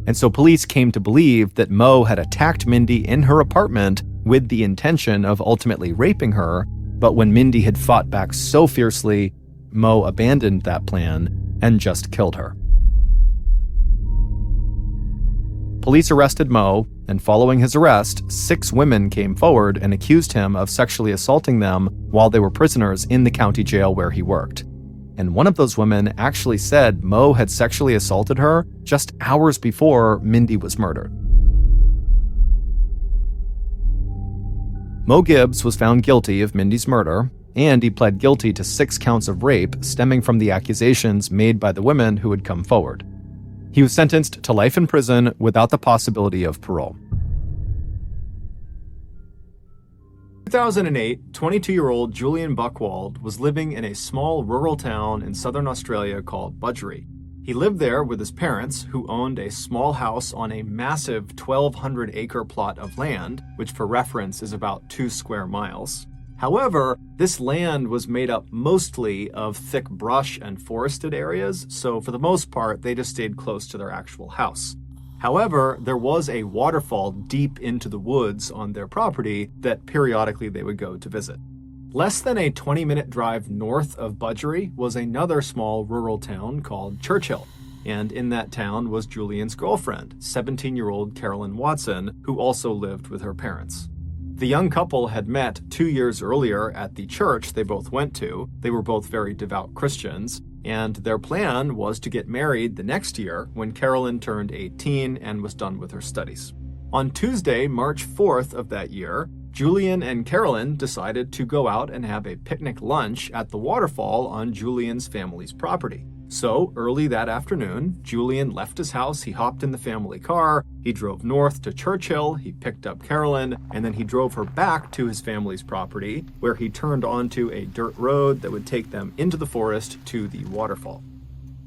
And so police came to believe that Moe had attacked Mindy in her apartment with the intention of ultimately raping her, but when Mindy had fought back so fiercely, Moe abandoned that plan and just killed her. Police arrested Moe, and following his arrest, 6 women came forward and accused him of sexually assaulting them while they were prisoners in the county jail where he worked. And one of those women actually said Moe had sexually assaulted her just hours before Mindy was murdered. Moe Gibbs was found guilty of Mindy's murder, and he pled guilty to 6 counts of rape stemming from the accusations made by the women who had come forward. He was sentenced to life in prison without the possibility of parole. In 2008, 22-year-old Julian Buchwald was living in a small rural town in southern Australia called Budgeree. He lived there with his parents, who owned a small house on a massive 1,200-acre plot of land, which for reference is about 2 square miles. However, this land was made up mostly of thick brush and forested areas, so for the most part, they just stayed close to their actual house. However, there was a waterfall deep into the woods on their property that periodically they would go to visit. Less than a 20-minute drive north of Budgeree was another small rural town called Churchill, and in that town was Julian's girlfriend, 17-year-old Carolyn Watson, who also lived with her parents. The young couple had met 2 years earlier at the church they both went to. They were both very devout Christians, and their plan was to get married the next year when Carolyn turned 18 and was done with her studies. On Tuesday, March 4th of that year, Julian and Carolyn decided to go out and have a picnic lunch at the waterfall on Julian's family's property. So, early that afternoon, Julian left his house, he hopped in the family car, he drove north to Churchill, he picked up Carolyn, and then he drove her back to his family's property, where he turned onto a dirt road that would take them into the forest to the waterfall.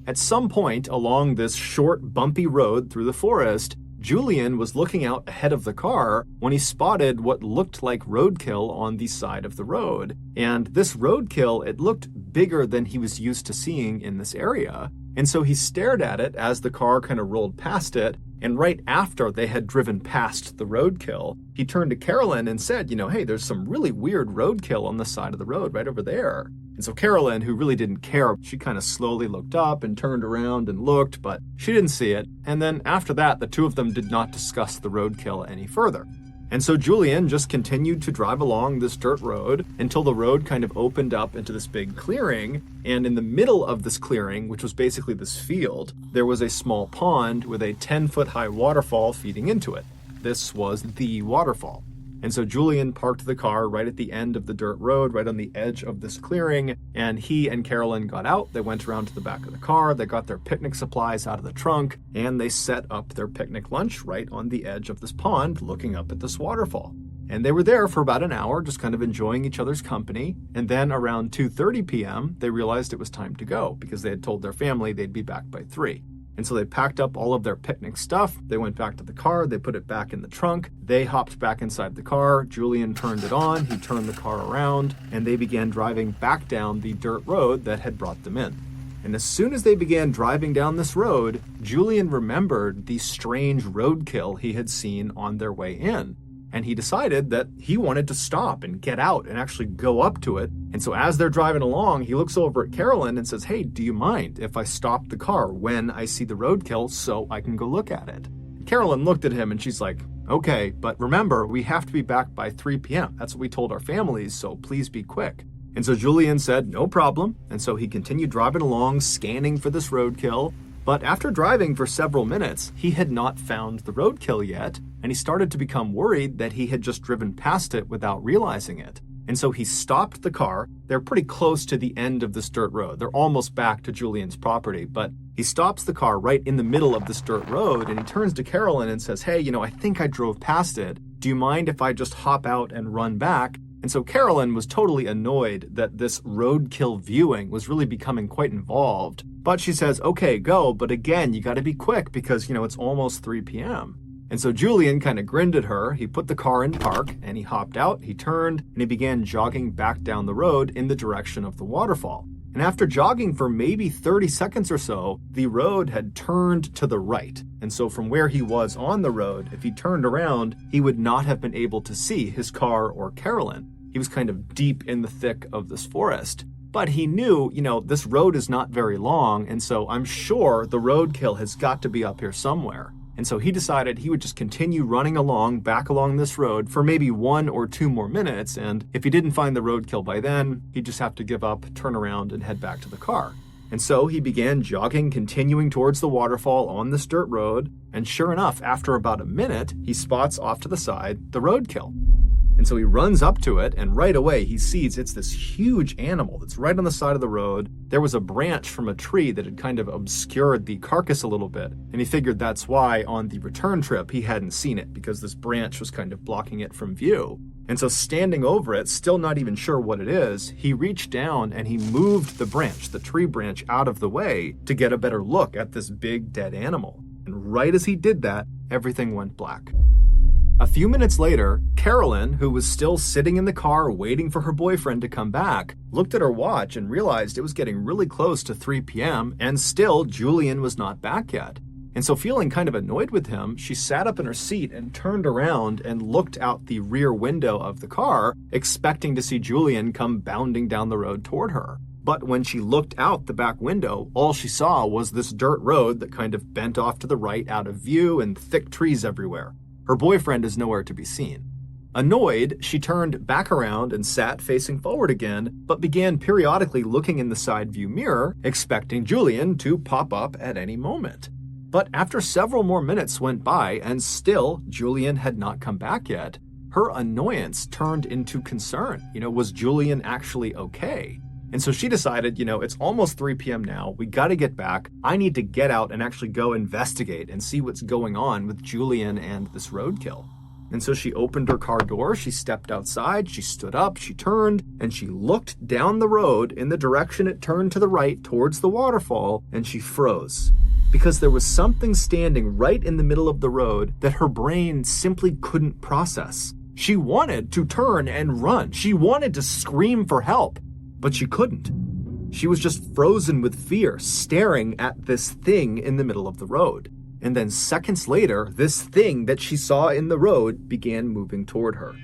At some point along this short, bumpy road through the forest, Julian was looking out ahead of the car when he spotted what looked like roadkill on the side of the road. And this roadkill, it looked bigger than he was used to seeing in this area. And so he stared at it as the car kind of rolled past it. And right after they had driven past the roadkill, he turned to Carolyn and said, hey, there's some really weird roadkill on the side of the road right over there. And so Carolyn, who really didn't care, she kind of slowly looked up and turned around and looked, but she didn't see it. And then after that, the two of them did not discuss the roadkill any further. And so Julian just continued to drive along this dirt road until the road kind of opened up into this big clearing. And in the middle of this clearing, which was basically this field, there was a small pond with a 10-foot-high waterfall feeding into it. This was the waterfall. And so Julian parked the car right at the end of the dirt road, right on the edge of this clearing, and he and Carolyn got out. They went around to the back of the car, they got their picnic supplies out of the trunk, and they set up their picnic lunch right on the edge of this pond, looking up at this waterfall. And they were there for about an hour, just kind of enjoying each other's company. And then around 2:30 p.m., they realized it was time to go because they had told their family they'd be back by 3. And so they packed up all of their picnic stuff. They went back to the car. They put it back in the trunk. They hopped back inside the car. Julian turned it on. He turned the car around, and they began driving back down the dirt road that had brought them in. And as soon as they began driving down this road, Julian remembered the strange roadkill he had seen on their way in. And he decided that he wanted to stop and get out and actually go up to it. And so as they're driving along, he looks over at Carolyn and says, "Hey, do you mind if I stop the car when I see the roadkill so I can go look at it?" Carolyn looked at him and she's like, "Okay, but remember, we have to be back by 3 p.m. That's what we told our families, so please be quick." And so Julian said, "No problem." And so he continued driving along, scanning for this roadkill. But after driving for several minutes, he had not found the roadkill yet, and he started to become worried that he had just driven past it without realizing it. And so he stopped the car. They're pretty close to the end of this dirt road. They're almost back to Julian's property, but he stops the car right in the middle of this dirt road, and he turns to Carolyn and says, "Hey, I think I drove past it. Do you mind if I just hop out and run back And so Carolyn was totally annoyed that this roadkill viewing was really becoming quite involved. But she says, okay, go, but again, you gotta be quick because, it's almost 3 p.m. And so Julian kind of grinned at her. He put the car in park and he hopped out, he turned, and he began jogging back down the road in the direction of the waterfall. And after jogging for maybe 30 seconds or so, the road had turned to the right. And so from where he was on the road, if he turned around, he would not have been able to see his car or Carolyn. He was kind of deep in the thick of this forest. But he knew, this road is not very long, and so I'm sure the roadkill has got to be up here somewhere. And so he decided he would just continue running back along this road for maybe 1 or 2 more minutes, and if he didn't find the roadkill by then, he'd just have to give up, turn around, and head back to the car. And so he began jogging, continuing towards the waterfall on this dirt road, and sure enough, after about a minute, he spots off to the side the roadkill. And so he runs up to it, and right away he sees it's this huge animal that's right on the side of the road. There was a branch from a tree that had kind of obscured the carcass a little bit, and he figured that's why on the return trip he hadn't seen it, because this branch was kind of blocking it from view. And so standing over it, still not even sure what it is, he reached down and he moved the branch, the tree branch, out of the way to get a better look at this big dead animal. And right as he did that, everything went black. A few minutes later, Carolyn, who was still sitting in the car waiting for her boyfriend to come back, looked at her watch and realized it was getting really close to 3 p.m. and still Julian was not back yet. And so feeling kind of annoyed with him, she sat up in her seat and turned around and looked out the rear window of the car, expecting to see Julian come bounding down the road toward her. But when she looked out the back window, all she saw was this dirt road that kind of bent off to the right out of view and thick trees everywhere. Her boyfriend is nowhere to be seen. Annoyed, she turned back around and sat facing forward again, but began periodically looking in the side view mirror, expecting Julian to pop up at any moment. But after several more minutes went by and still Julian had not come back yet, her annoyance turned into concern. Was Julian actually okay? And so she decided, it's almost 3 p.m. now. We got to get back. I need to get out and actually go investigate and see what's going on with Julian and this roadkill. And so she opened her car door. She stepped outside. She stood up. She turned and she looked down the road in the direction it turned to the right towards the waterfall, and she froze. Because there was something standing right in the middle of the road that her brain simply couldn't process. She wanted to turn and run. She wanted to scream for help. But she couldn't. She was just frozen with fear, staring at this thing in the middle of the road. And then seconds later, this thing that she saw in the road began moving toward her.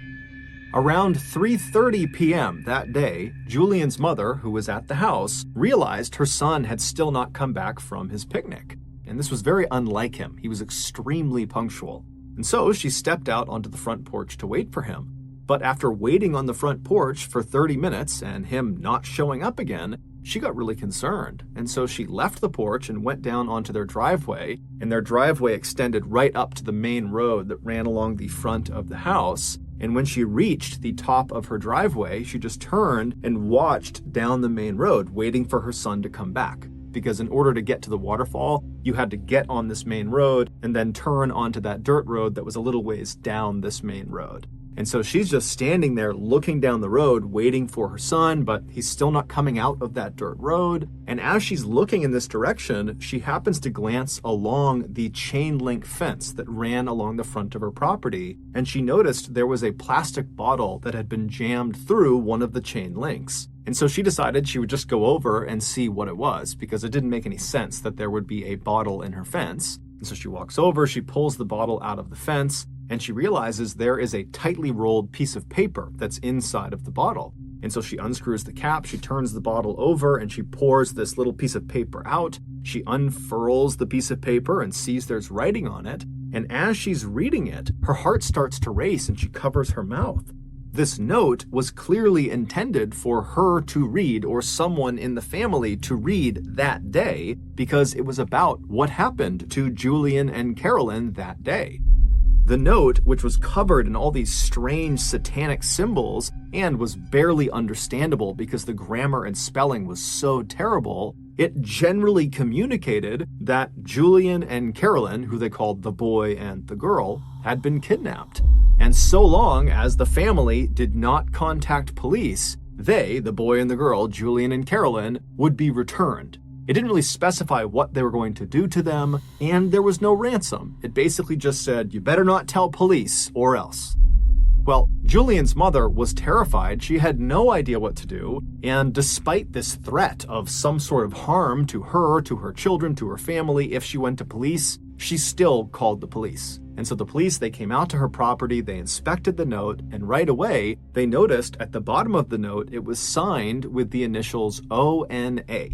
Around 3:30 p.m. that day, Julian's mother, who was at the house, realized her son had still not come back from his picnic. And this was very unlike him. He was extremely punctual. And so she stepped out onto the front porch to wait for him. But after waiting on the front porch for 30 minutes and him not showing up again, she got really concerned. And so she left the porch and went down onto their driveway, and their driveway extended right up to the main road that ran along the front of the house. And when she reached the top of her driveway, she just turned and watched down the main road, waiting for her son to come back. Because in order to get to the waterfall, you had to get on this main road and then turn onto that dirt road that was a little ways down this main road. And so she's just standing there looking down the road, waiting for her son, but he's still not coming out of that dirt road. And as she's looking in this direction, she happens to glance along the chain link fence that ran along the front of her property. And she noticed there was a plastic bottle that had been jammed through one of the chain links. And so she decided she would just go over and see what it was, because it didn't make any sense that there would be a bottle in her fence. And so she walks over, she pulls the bottle out of the fence, and she realizes there is a tightly rolled piece of paper that's inside of the bottle. And so she unscrews the cap, she turns the bottle over, and she pours this little piece of paper out. She unfurls the piece of paper and sees there's writing on it. And as she's reading it, her heart starts to race and she covers her mouth. This note was clearly intended for her to read, or someone in the family to read that day, because it was about what happened to Julian and Carolyn that day. The note, which was covered in all these strange satanic symbols and was barely understandable because the grammar and spelling was so terrible, It generally communicated that Julian and Carolyn, who they called the boy and the girl, had been kidnapped. And so long as the family did not contact police, they, the boy and the girl, Julian and Carolyn, would be returned. It didn't really specify what they were going to do to them, and there was no ransom. It basically just said, you better not tell police or else. Well, Julian's mother was terrified. She had no idea what to do, and despite this threat of some sort of harm to her, to her children, to her family if she went to police, she still called the police. And so the police, they came out to her property, they inspected the note, and right away, they noticed at the bottom of the note, it was signed with the initials ONA.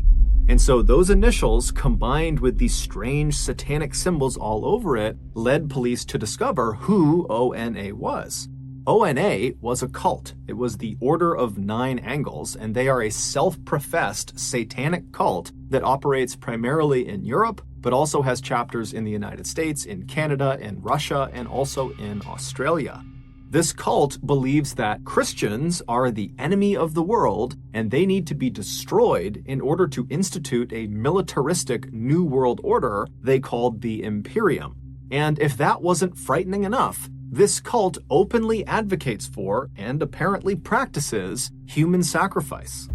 And so those initials, combined with these strange satanic symbols all over it, led police to discover who ONA was. ONA was a cult. It was the Order of Nine Angles, and they are a self-professed satanic cult that operates primarily in Europe, but also has chapters in the United States, in Canada, in Russia, and also in Australia. This cult believes that Christians are the enemy of the world, and they need to be destroyed in order to institute a militaristic New World Order they called the Imperium. And if that wasn't frightening enough, this cult openly advocates for, and apparently practices, human sacrifice.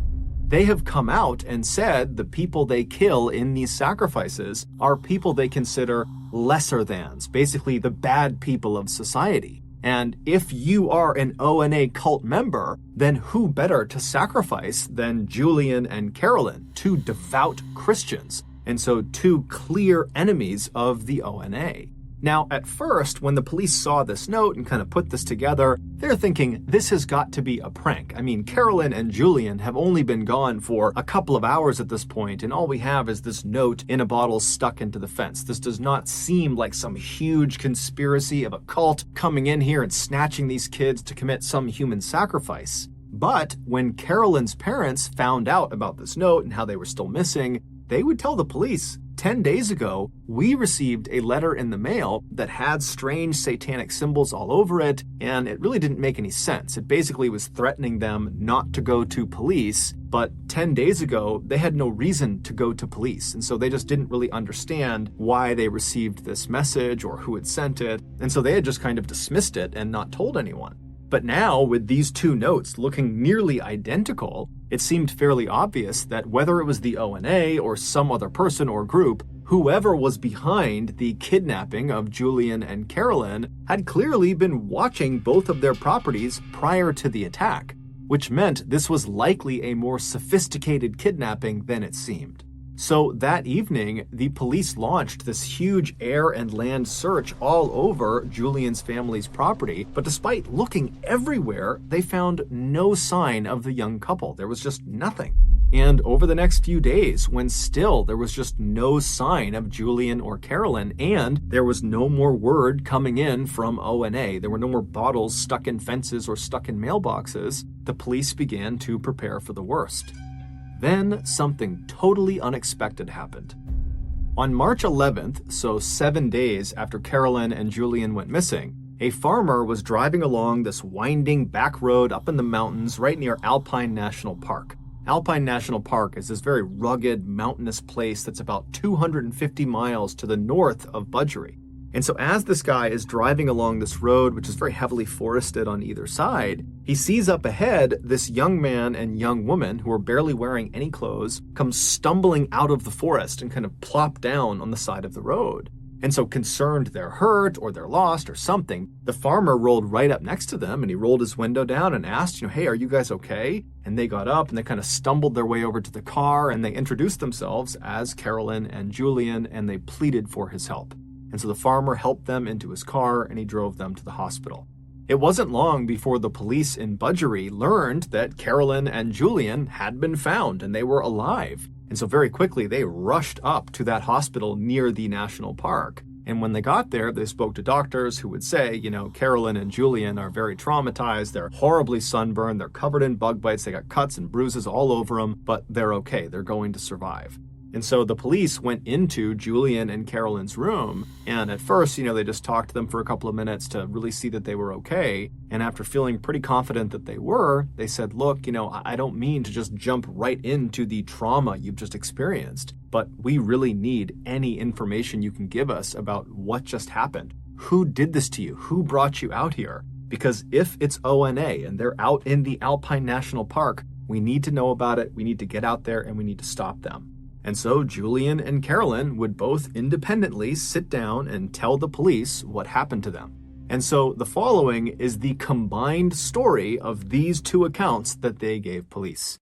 They have come out and said the people they kill in these sacrifices are people they consider lesser thans, basically the bad people of society. And if you are an ONA cult member, then who better to sacrifice than Julian and Carolyn, two devout Christians, and so two clear enemies of the ONA. Now, at first, when the police saw this note and kind of put this together, they're thinking this has got to be a prank. I mean, Carolyn and Julian have only been gone for a couple of hours at this point, and all we have is this note in a bottle stuck into the fence. This does not seem like some huge conspiracy of a cult coming in here and snatching these kids to commit some human sacrifice. But when Carolyn's parents found out about this note and how they were still missing, they would tell the police, 10 days ago, we received a letter in the mail that had strange satanic symbols all over it, and it really didn't make any sense. It basically was threatening them not to go to police, but 10 days ago, they had no reason to go to police, and so they just didn't really understand why they received this message or who had sent it, and so they had just kind of dismissed it and not told anyone. But now, with these two notes looking nearly identical, it seemed fairly obvious that whether it was the ONA or some other person or group, whoever was behind the kidnapping of Julian and Carolyn had clearly been watching both of their properties prior to the attack, which meant this was likely a more sophisticated kidnapping than it seemed. So that evening, the police launched this huge air and land search all over Julian's family's property, but despite looking everywhere, they found no sign of the young couple. There was just nothing. And over the next few days, when still there was just no sign of Julian or Carolyn, and there was no more word coming in from ONA, there were no more bottles stuck in fences or stuck in mailboxes, the police began to prepare for the worst. Then something totally unexpected happened. On March 11th, so 7 days after Carolyn and Julian went missing, a farmer was driving along this winding back road up in the mountains right near Alpine National Park. Alpine National Park is this very rugged, mountainous place that's about 250 miles to the north of Budgery. And so as this guy is driving along this road, which is very heavily forested on either side, he sees up ahead this young man and young woman who are barely wearing any clothes come stumbling out of the forest and kind of plop down on the side of the road. And so concerned they're hurt or they're lost or something, the farmer rolled right up next to them and he rolled his window down and asked, hey, are you guys okay? And they got up and they kind of stumbled their way over to the car and they introduced themselves as Carolyn and Julian and they pleaded for his help. And so the farmer helped them into his car and he drove them to the hospital. It wasn't long before the police in Budgery learned that Carolyn and Julian had been found and they were alive. And so very quickly they rushed up to that hospital near the national park. And when they got there, they spoke to doctors who would say, Carolyn and Julian are very traumatized. They're horribly sunburned. They're covered in bug bites. They got cuts and bruises all over them, but they're okay. They're going to survive. And so the police went into Julian and Carolyn's room, and at first, they just talked to them for a couple of minutes to really see that they were okay. And after feeling pretty confident that they were, they said, look, I don't mean to just jump right into the trauma you've just experienced, but we really need any information you can give us about what just happened. Who did this to you? Who brought you out here? Because if it's ONA and they're out in the Alpine National Park, we need to know about it, we need to get out there, and we need to stop them. And so Julian and Carolyn would both independently sit down and tell the police what happened to them. And so the following is the combined story of these two accounts that they gave police.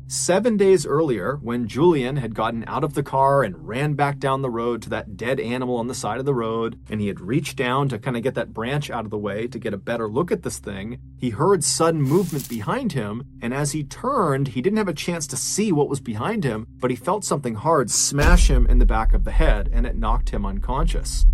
7 days earlier, when Julian had gotten out of the car and ran back down the road to that dead animal on the side of the road, and he had reached down to kind of get that branch out of the way to get a better look at this thing, he heard sudden movement behind him, and as he turned, he didn't have a chance to see what was behind him, but he felt something hard smash him in the back of the head, and it knocked him unconscious.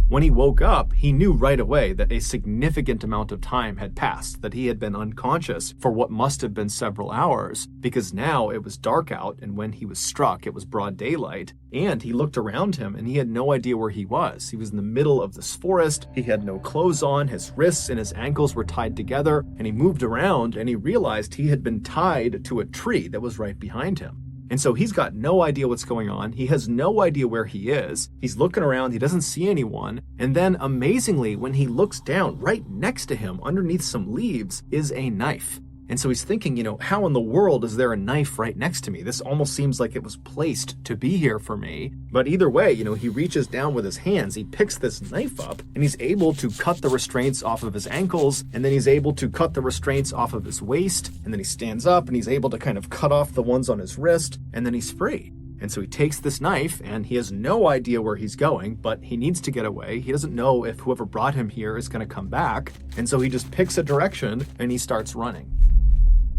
When he woke up, he knew right away that a significant amount of time had passed, that he had been unconscious for what must have been several hours, because now it was dark out, and when he was struck, it was broad daylight, and he looked around him and he had no idea where he was. He was in the middle of this forest, he had no clothes on, his wrists and his ankles were tied together, and he moved around and he realized he had been tied to a tree that was right behind him. And so he's got no idea what's going on. He has no idea where he is. He's looking around. He doesn't see anyone. And then amazingly, when he looks down, right next to him, underneath some leaves, is a knife. And so he's thinking, how in the world is there a knife right next to me? This almost seems like it was placed to be here for me. But either way, he reaches down with his hands, he picks this knife up, and he's able to cut the restraints off of his ankles, and then he's able to cut the restraints off of his waist, and then he stands up and he's able to kind of cut off the ones on his wrist, and then he's free. And so he takes this knife, and he has no idea where he's going, but he needs to get away. He doesn't know if whoever brought him here is going to come back, and so he just picks a direction and he starts running.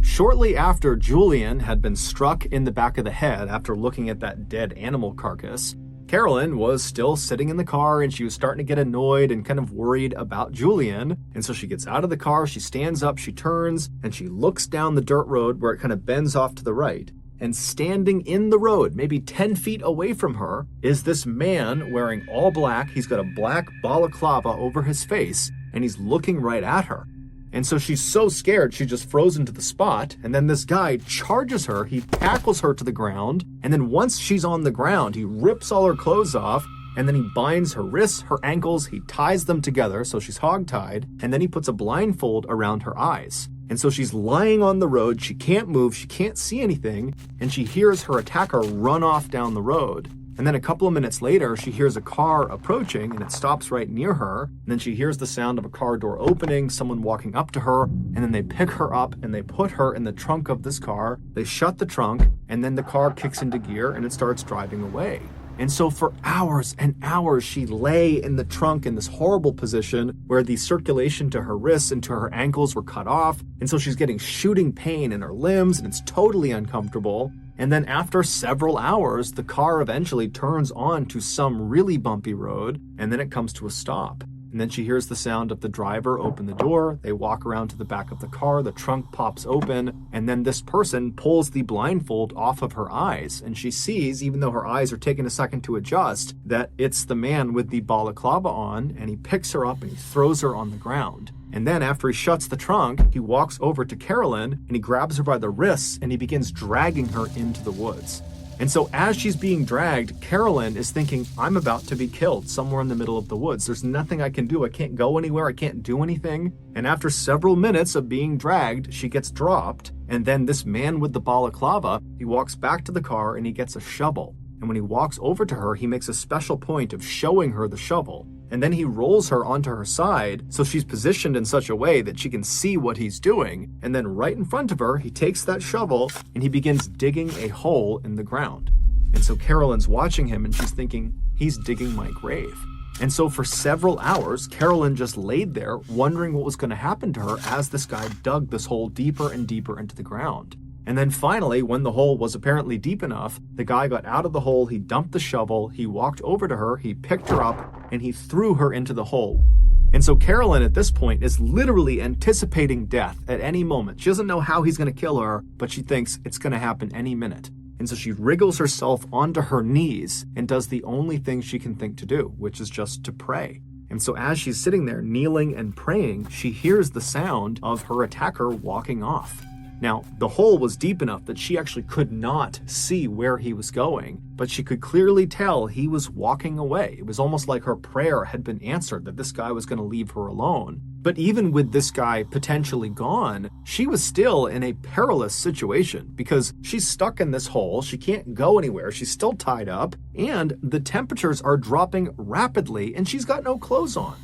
Shortly after Julian had been struck in the back of the head after looking at that dead animal carcass, Carolyn was still sitting in the car and she was starting to get annoyed and kind of worried about Julian. And so she gets out of the car, she stands up, she turns, and she looks down the dirt road where it kind of bends off to the right. And standing in the road, maybe 10 feet away from her, is this man wearing all black. He's got a black balaclava over his face, and he's looking right at her. And so she's so scared, she just frozen to the spot. And then this guy charges her, he tackles her to the ground. And then once she's on the ground, he rips all her clothes off. And then he binds her wrists, her ankles, he ties them together so she's hogtied. And then he puts a blindfold around her eyes. And so she's lying on the road, she can't move, she can't see anything. And she hears her attacker run off down the road. And then a couple of minutes later, she hears a car approaching and it stops right near her. And then she hears the sound of a car door opening, someone walking up to her, and then they pick her up and they put her in the trunk of this car. They shut the trunk, and then the car kicks into gear and it starts driving away. And so for hours and hours, she lay in the trunk in this horrible position where the circulation to her wrists and to her ankles were cut off. And so she's getting shooting pain in her limbs and it's totally uncomfortable. And then after several hours, the car eventually turns on to some really bumpy road, and then it comes to a stop. And then she hears the sound of the driver open the door, they walk around to the back of the car, the trunk pops open, and then this person pulls the blindfold off of her eyes, and she sees, even though her eyes are taking a second to adjust, that it's the man with the balaclava on, and he picks her up and he throws her on the ground. And then after he shuts the trunk, he walks over to Carolyn and he grabs her by the wrists and he begins dragging her into the woods. And so as she's being dragged, Carolyn is thinking, I'm about to be killed somewhere in the middle of the woods. There's nothing I can do. I can't go anywhere. I can't do anything. And after several minutes of being dragged, she gets dropped. And then this man with the balaclava, he walks back to the car and he gets a shovel. And when he walks over to her, he makes a special point of showing her the shovel. And then he rolls her onto her side so she's positioned in such a way that she can see what he's doing. And then right in front of her, he takes that shovel and he begins digging a hole in the ground. And so Carolyn's watching him and she's thinking, he's digging my grave. And so for several hours, Carolyn just laid there wondering what was going to happen to her as this guy dug this hole deeper and deeper into the ground. And then finally, when the hole was apparently deep enough, the guy got out of the hole, he dumped the shovel, he walked over to her, he picked her up, and he threw her into the hole. And so Carolyn at this point is literally anticipating death at any moment. She doesn't know how he's going to kill her, but she thinks it's going to happen any minute. And so she wriggles herself onto her knees and does the only thing she can think to do, which is just to pray. And so as she's sitting there kneeling and praying, she hears the sound of her attacker walking off. Now, the hole was deep enough that she actually could not see where he was going, but she could clearly tell he was walking away. It was almost like her prayer had been answered, that this guy was going to leave her alone. But even with this guy potentially gone, she was still in a perilous situation because she's stuck in this hole. She can't go anywhere. She's still tied up, and the temperatures are dropping rapidly, and she's got no clothes on.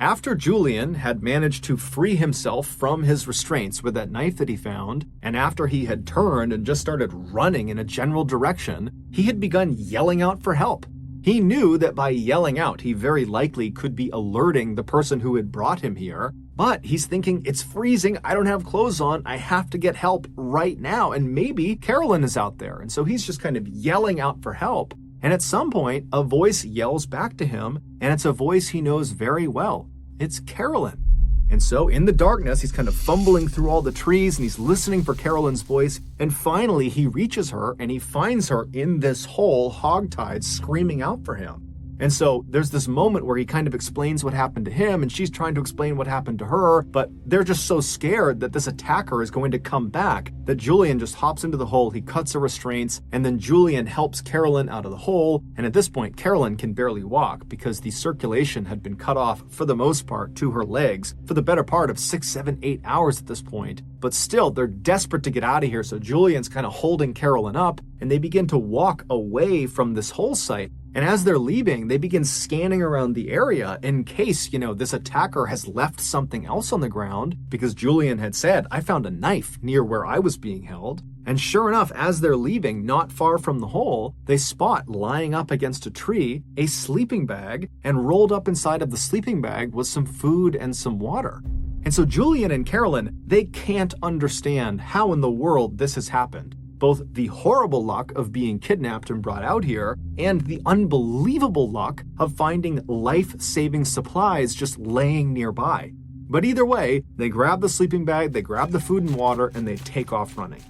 After Julian had managed to free himself from his restraints with that knife that he found, and after he had turned and just started running in a general direction, he had begun yelling out for help. He knew that by yelling out, he very likely could be alerting the person who had brought him here, but he's thinking, it's freezing, I don't have clothes on, I have to get help right now, and maybe Carolyn is out there. And so he's just kind of yelling out for help. And at some point, a voice yells back to him, and it's a voice he knows very well. It's Carolyn. And so in the darkness, he's kind of fumbling through all the trees, and he's listening for Carolyn's voice, and finally he reaches her, and he finds her in this hole, hogtied, screaming out for him. And so there's this moment where he kind of explains what happened to him, and she's trying to explain what happened to her, but they're just so scared that this attacker is going to come back that Julian just hops into the hole, he cuts her restraints, and then Julian helps Carolyn out of the hole. And at this point, Carolyn can barely walk because the circulation had been cut off for the most part to her legs for the better part of 6, 7, 8 hours at this point. But still, they're desperate to get out of here, so Julian's kind of holding Carolyn up, and they begin to walk away from this hole site. And as they're leaving, they begin scanning around the area in case, this attacker has left something else on the ground, because Julian had said, I found a knife near where I was being held. And sure enough, as they're leaving, not far from the hole, they spot lying up against a tree a sleeping bag, and rolled up inside of the sleeping bag was some food and some water. And so Julian and Carolyn, they can't understand how in the world this has happened. Both the horrible luck of being kidnapped and brought out here, and the unbelievable luck of finding life-saving supplies just laying nearby. But either way, they grab the sleeping bag, they grab the food and water, and they take off running.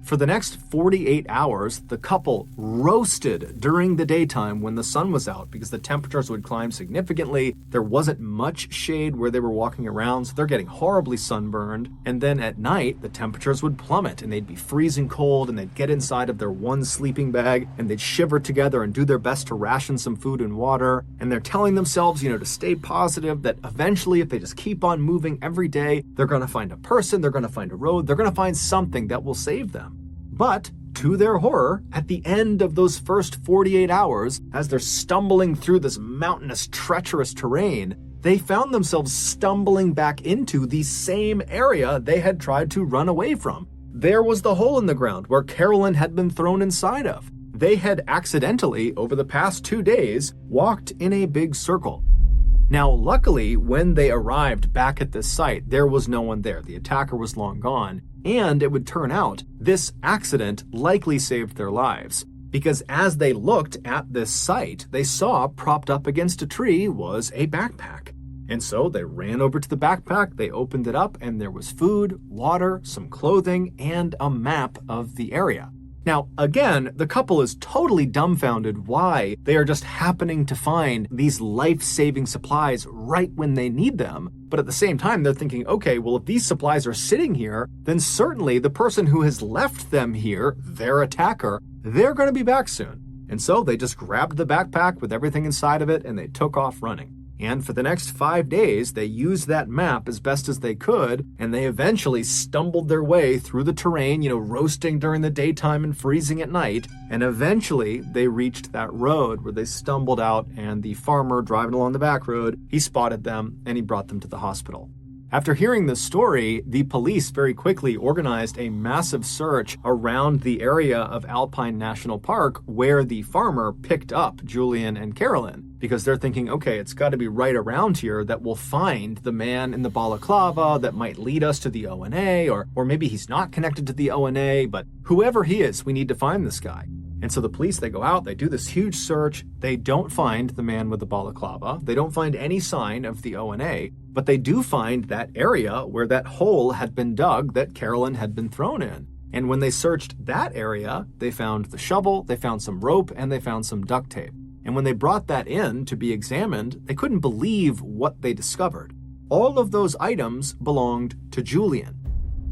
For the next 48 hours, the couple roasted during the daytime when the sun was out because the temperatures would climb significantly. There wasn't much shade where they were walking around, so they're getting horribly sunburned. And then at night, the temperatures would plummet and they'd be freezing cold, and they'd get inside of their one sleeping bag and they'd shiver together and do their best to ration some food and water. And they're telling themselves, to stay positive, that eventually if they just keep on moving every day, they're going to find a person, they're going to find a road, they're going to find something that will save them. But to their horror, at the end of those first 48 hours, as they're stumbling through this mountainous, treacherous terrain, they found themselves stumbling back into the same area they had tried to run away from. There was the hole in the ground where Carolyn had been thrown inside of. They had accidentally, over the past 2 days, walked in a big circle. Now, luckily, when they arrived back at this site, there was no one there. The attacker was long gone. And it would turn out this accident likely saved their lives, because as they looked at this site, they saw propped up against a tree was a backpack. And so they ran over to the backpack, they opened it up, and there was food, water, some clothing, and a map of the area. Now, again, the couple is totally dumbfounded why they are just happening to find these life-saving supplies right when they need them. But at the same time, they're thinking, okay, well, if these supplies are sitting here, then certainly the person who has left them here, their attacker, they're going to be back soon. And so they just grabbed the backpack with everything inside of it and they took off running. And for the next 5 days, they used that map as best as they could, and they eventually stumbled their way through the terrain, roasting during the daytime and freezing at night. And eventually, they reached that road where they stumbled out, and the farmer driving along the back road, he spotted them, and he brought them to the hospital. After hearing this story, the police very quickly organized a massive search around the area of Alpine National Park where the farmer picked up Julian and Carolyn, because they're thinking, okay, it's got to be right around here that we'll find the man in the balaclava that might lead us to the ONA, or maybe he's not connected to the ONA, but whoever he is, we need to find this guy. And so the police, they go out, they do this huge search, they don't find the man with the balaclava, they don't find any sign of the ONA, but they do find that area where that hole had been dug that Carolyn had been thrown in. And when they searched that area, they found the shovel, they found some rope, and they found some duct tape. And when they brought that in to be examined, they couldn't believe what they discovered. All of those items belonged to Julian,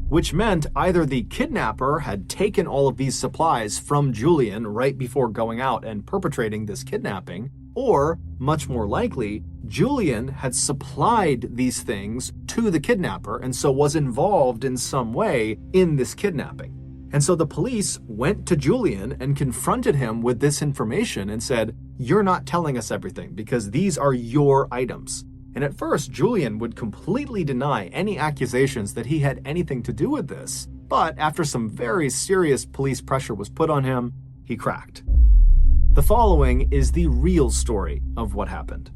which meant either the kidnapper had taken all of these supplies from Julian right before going out and perpetrating this kidnapping, or, much more likely, Julian had supplied these things to the kidnapper and so was involved in some way in this kidnapping. And so the police went to Julian and confronted him with this information and said, "You're not telling us everything because these are your items." And at first, Julian would completely deny any accusations that he had anything to do with this. But after some very serious police pressure was put on him, he cracked. The following is the real story of what happened.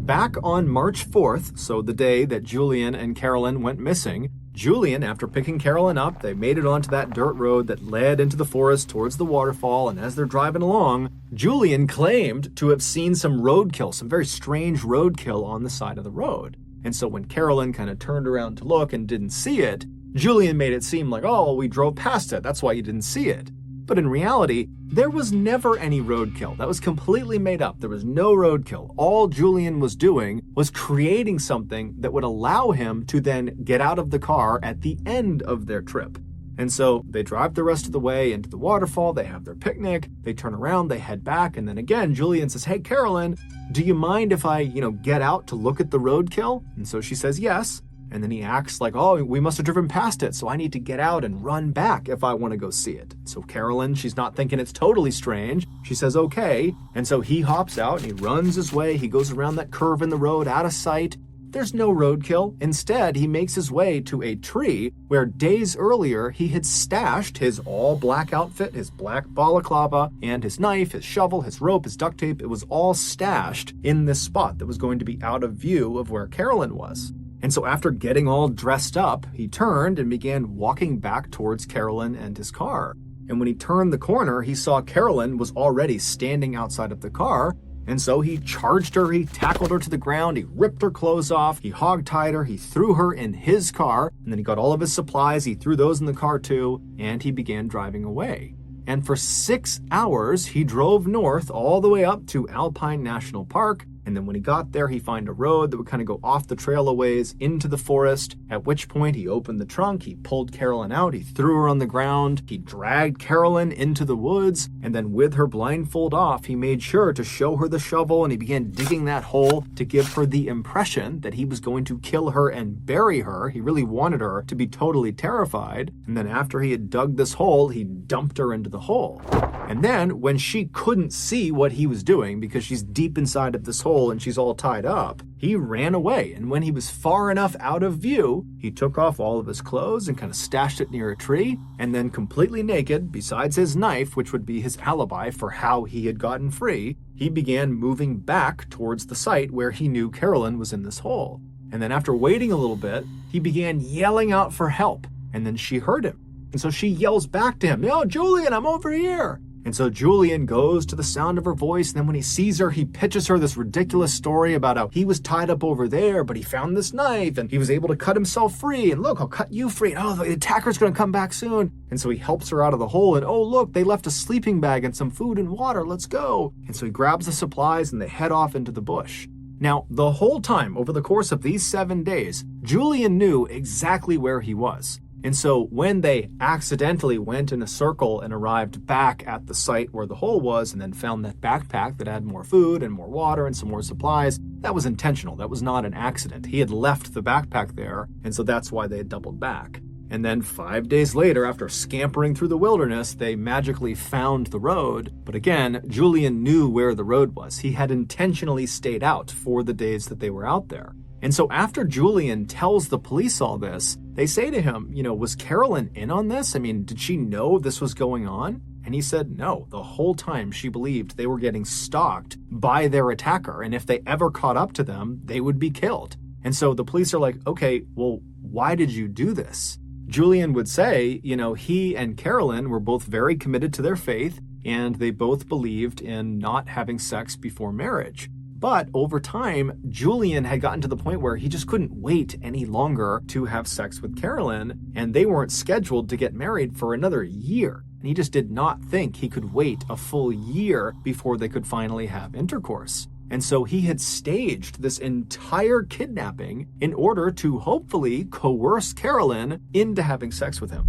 Back on March 4th, so the day that Julian and Carolyn went missing, Julian, after picking Carolyn up, they made it onto that dirt road that led into the forest towards the waterfall, and as they're driving along, Julian claimed to have seen some roadkill, some very strange roadkill on the side of the road. And so when Carolyn kind of turned around to look and didn't see it, Julian made it seem like, oh, well, we drove past it, that's why you didn't see it. But in reality, there was never any roadkill. That was completely made up. There was no roadkill. All Julian was doing was creating something that would allow him to then get out of the car at the end of their trip. And so they drive the rest of the way into the waterfall, they have their picnic, they turn around, they head back, and then again, Julian says, "Hey, Carolyn, do you mind if I, get out to look at the roadkill?" And so she says yes. And then he acts like, oh, we must have driven past it, so I need to get out and run back if I want to go see it. So Carolyn, she's not thinking it's totally strange. She says, okay. And so he hops out and he runs his way. He goes around that curve in the road out of sight. There's no roadkill. Instead, he makes his way to a tree where days earlier he had stashed his all-black outfit, his black balaclava, and his knife, his shovel, his rope, his duct tape. It was all stashed in this spot that was going to be out of view of where Carolyn was. And so after getting all dressed up, he turned and began walking back towards Carolyn and his car. And when he turned the corner, he saw Carolyn was already standing outside of the car. And so he charged her, he tackled her to the ground, he ripped her clothes off, he hog-tied her, he threw her in his car, and then he got all of his supplies, he threw those in the car too, and he began driving away. And for 6 hours, he drove north all the way up to Alpine National Park. And then when he got there, he found a road that would kind of go off the trail a ways into the forest, at which point he opened the trunk, he pulled Carolyn out, he threw her on the ground, he dragged Carolyn into the woods, and then with her blindfold off, he made sure to show her the shovel and he began digging that hole to give her the impression that he was going to kill her and bury her. He really wanted her to be totally terrified. And then after he had dug this hole, he dumped her into the hole. And then when she couldn't see what he was doing because she's deep inside of this hole and she's all tied up, he ran away. And when he was far enough out of view, he took off all of his clothes and kind of stashed it near a tree. And then completely naked, besides his knife, which would be his alibi for how he had gotten free, he began moving back towards the site where he knew Carolyn was in this hole. And then after waiting a little bit, he began yelling out for help. And then she heard him. And so she yells back to him, "Yo, Julian, I'm over here." And so Julian goes to the sound of her voice, and then when he sees her, he pitches her this ridiculous story about how he was tied up over there, but he found this knife, and he was able to cut himself free, and look, I'll cut you free, and oh, the attacker's gonna come back soon. And so he helps her out of the hole, and oh, look, they left a sleeping bag and some food and water, let's go. And so he grabs the supplies, and they head off into the bush. Now, the whole time, over the course of these 7 days, Julian knew exactly where he was. And so when they accidentally went in a circle and arrived back at the site where the hole was and then found that backpack that had more food and more water and some more supplies, that was intentional. That was not an accident. He had left the backpack there, and so that's why they had doubled back. And then 5 days later, after scampering through the wilderness, they magically found the road. But again, Julian knew where the road was. He had intentionally stayed out for the days that they were out there. And so after Julian tells the police all this, they say to him, was Carolyn in on this? I mean, did she know this was going on? And he said no. The whole time she believed they were getting stalked by their attacker. And if they ever caught up to them, they would be killed. And so the police are like, okay, well, why did you do this? Julian would say, he and Carolyn were both very committed to their faith, and they both believed in not having sex before marriage. But over time, Julian had gotten to the point where he just couldn't wait any longer to have sex with Carolyn, and they weren't scheduled to get married for another year. And he just did not think he could wait a full year before they could finally have intercourse. And so he had staged this entire kidnapping in order to hopefully coerce Carolyn into having sex with him.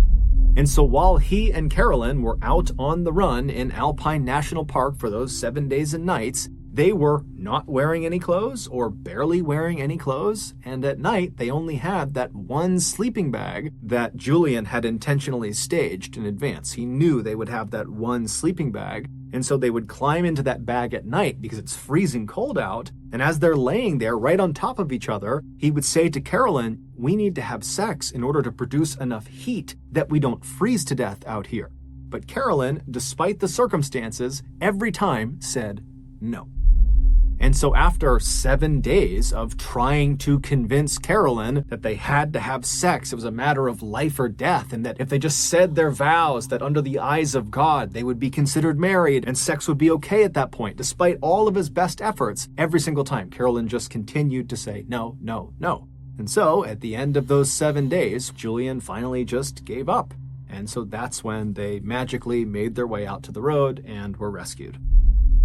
And so while he and Carolyn were out on the run in Alpine National Park for those 7 days and nights, they were not wearing any clothes or barely wearing any clothes, and at night they only had that one sleeping bag that Julian had intentionally staged in advance. He knew they would have that one sleeping bag, and so they would climb into that bag at night because it's freezing cold out, and as they're laying there right on top of each other, he would say to Carolyn, "We need to have sex in order to produce enough heat that we don't freeze to death out here." But Carolyn, despite the circumstances, every time said no. And so after 7 days of trying to convince Carolyn that they had to have sex, it was a matter of life or death, and that if they just said their vows, that under the eyes of God, they would be considered married and sex would be okay at that point, despite all of his best efforts, every single time, Carolyn just continued to say no, no, no. And so at the end of those 7 days, Julian finally just gave up. And so that's when they magically made their way out to the road and were rescued.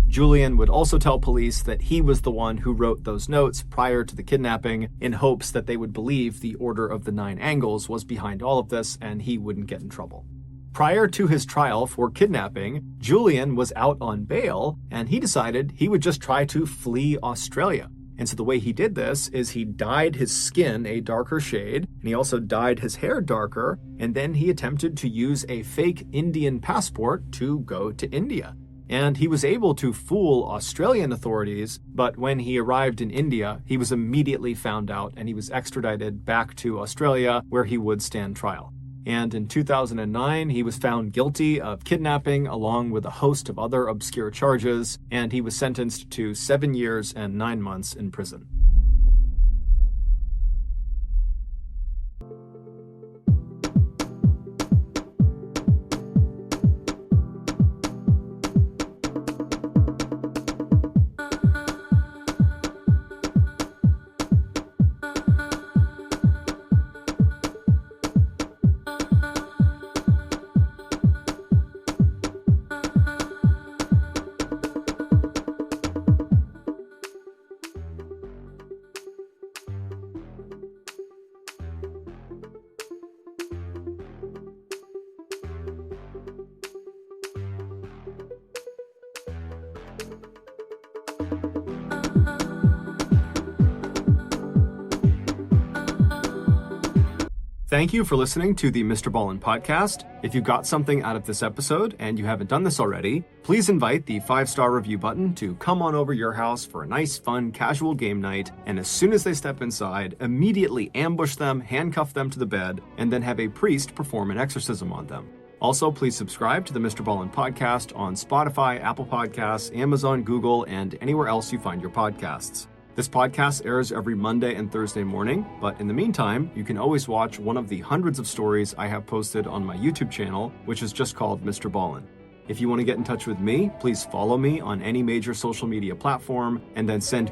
Julian would also tell police that he was the one who wrote those notes prior to the kidnapping in hopes that they would believe the Order of the Nine Angles was behind all of this and he wouldn't get in trouble. Prior to his trial for kidnapping, Julian was out on bail and he decided he would just try to flee Australia. And so the way he did this is he dyed his skin a darker shade, and he also dyed his hair darker, and then he attempted to use a fake Indian passport to go to India. And he was able to fool Australian authorities, but when he arrived in India, he was immediately found out and he was extradited back to Australia where he would stand trial. And in 2009, he was found guilty of kidnapping along with a host of other obscure charges, and he was sentenced to 7 years and 9 months in prison. Thank you for listening to the Mr. Ballin podcast. If you got something out of this episode and you haven't done this already, please invite the 5-star review button to come on over your house for a nice, fun, casual game night. And as soon as they step inside, immediately ambush them, handcuff them to the bed, and then have a priest perform an exorcism on them. Also, please subscribe to the Mr. Ballin podcast on Spotify, Apple Podcasts, Amazon, Google, and anywhere else you find your podcasts. This podcast airs every Monday and Thursday morning, but in the meantime, you can always watch one of the hundreds of stories I have posted on my YouTube channel, which is just called Mr. Ballin. If you want to get in touch with me, please follow me on any major social media platform and then send me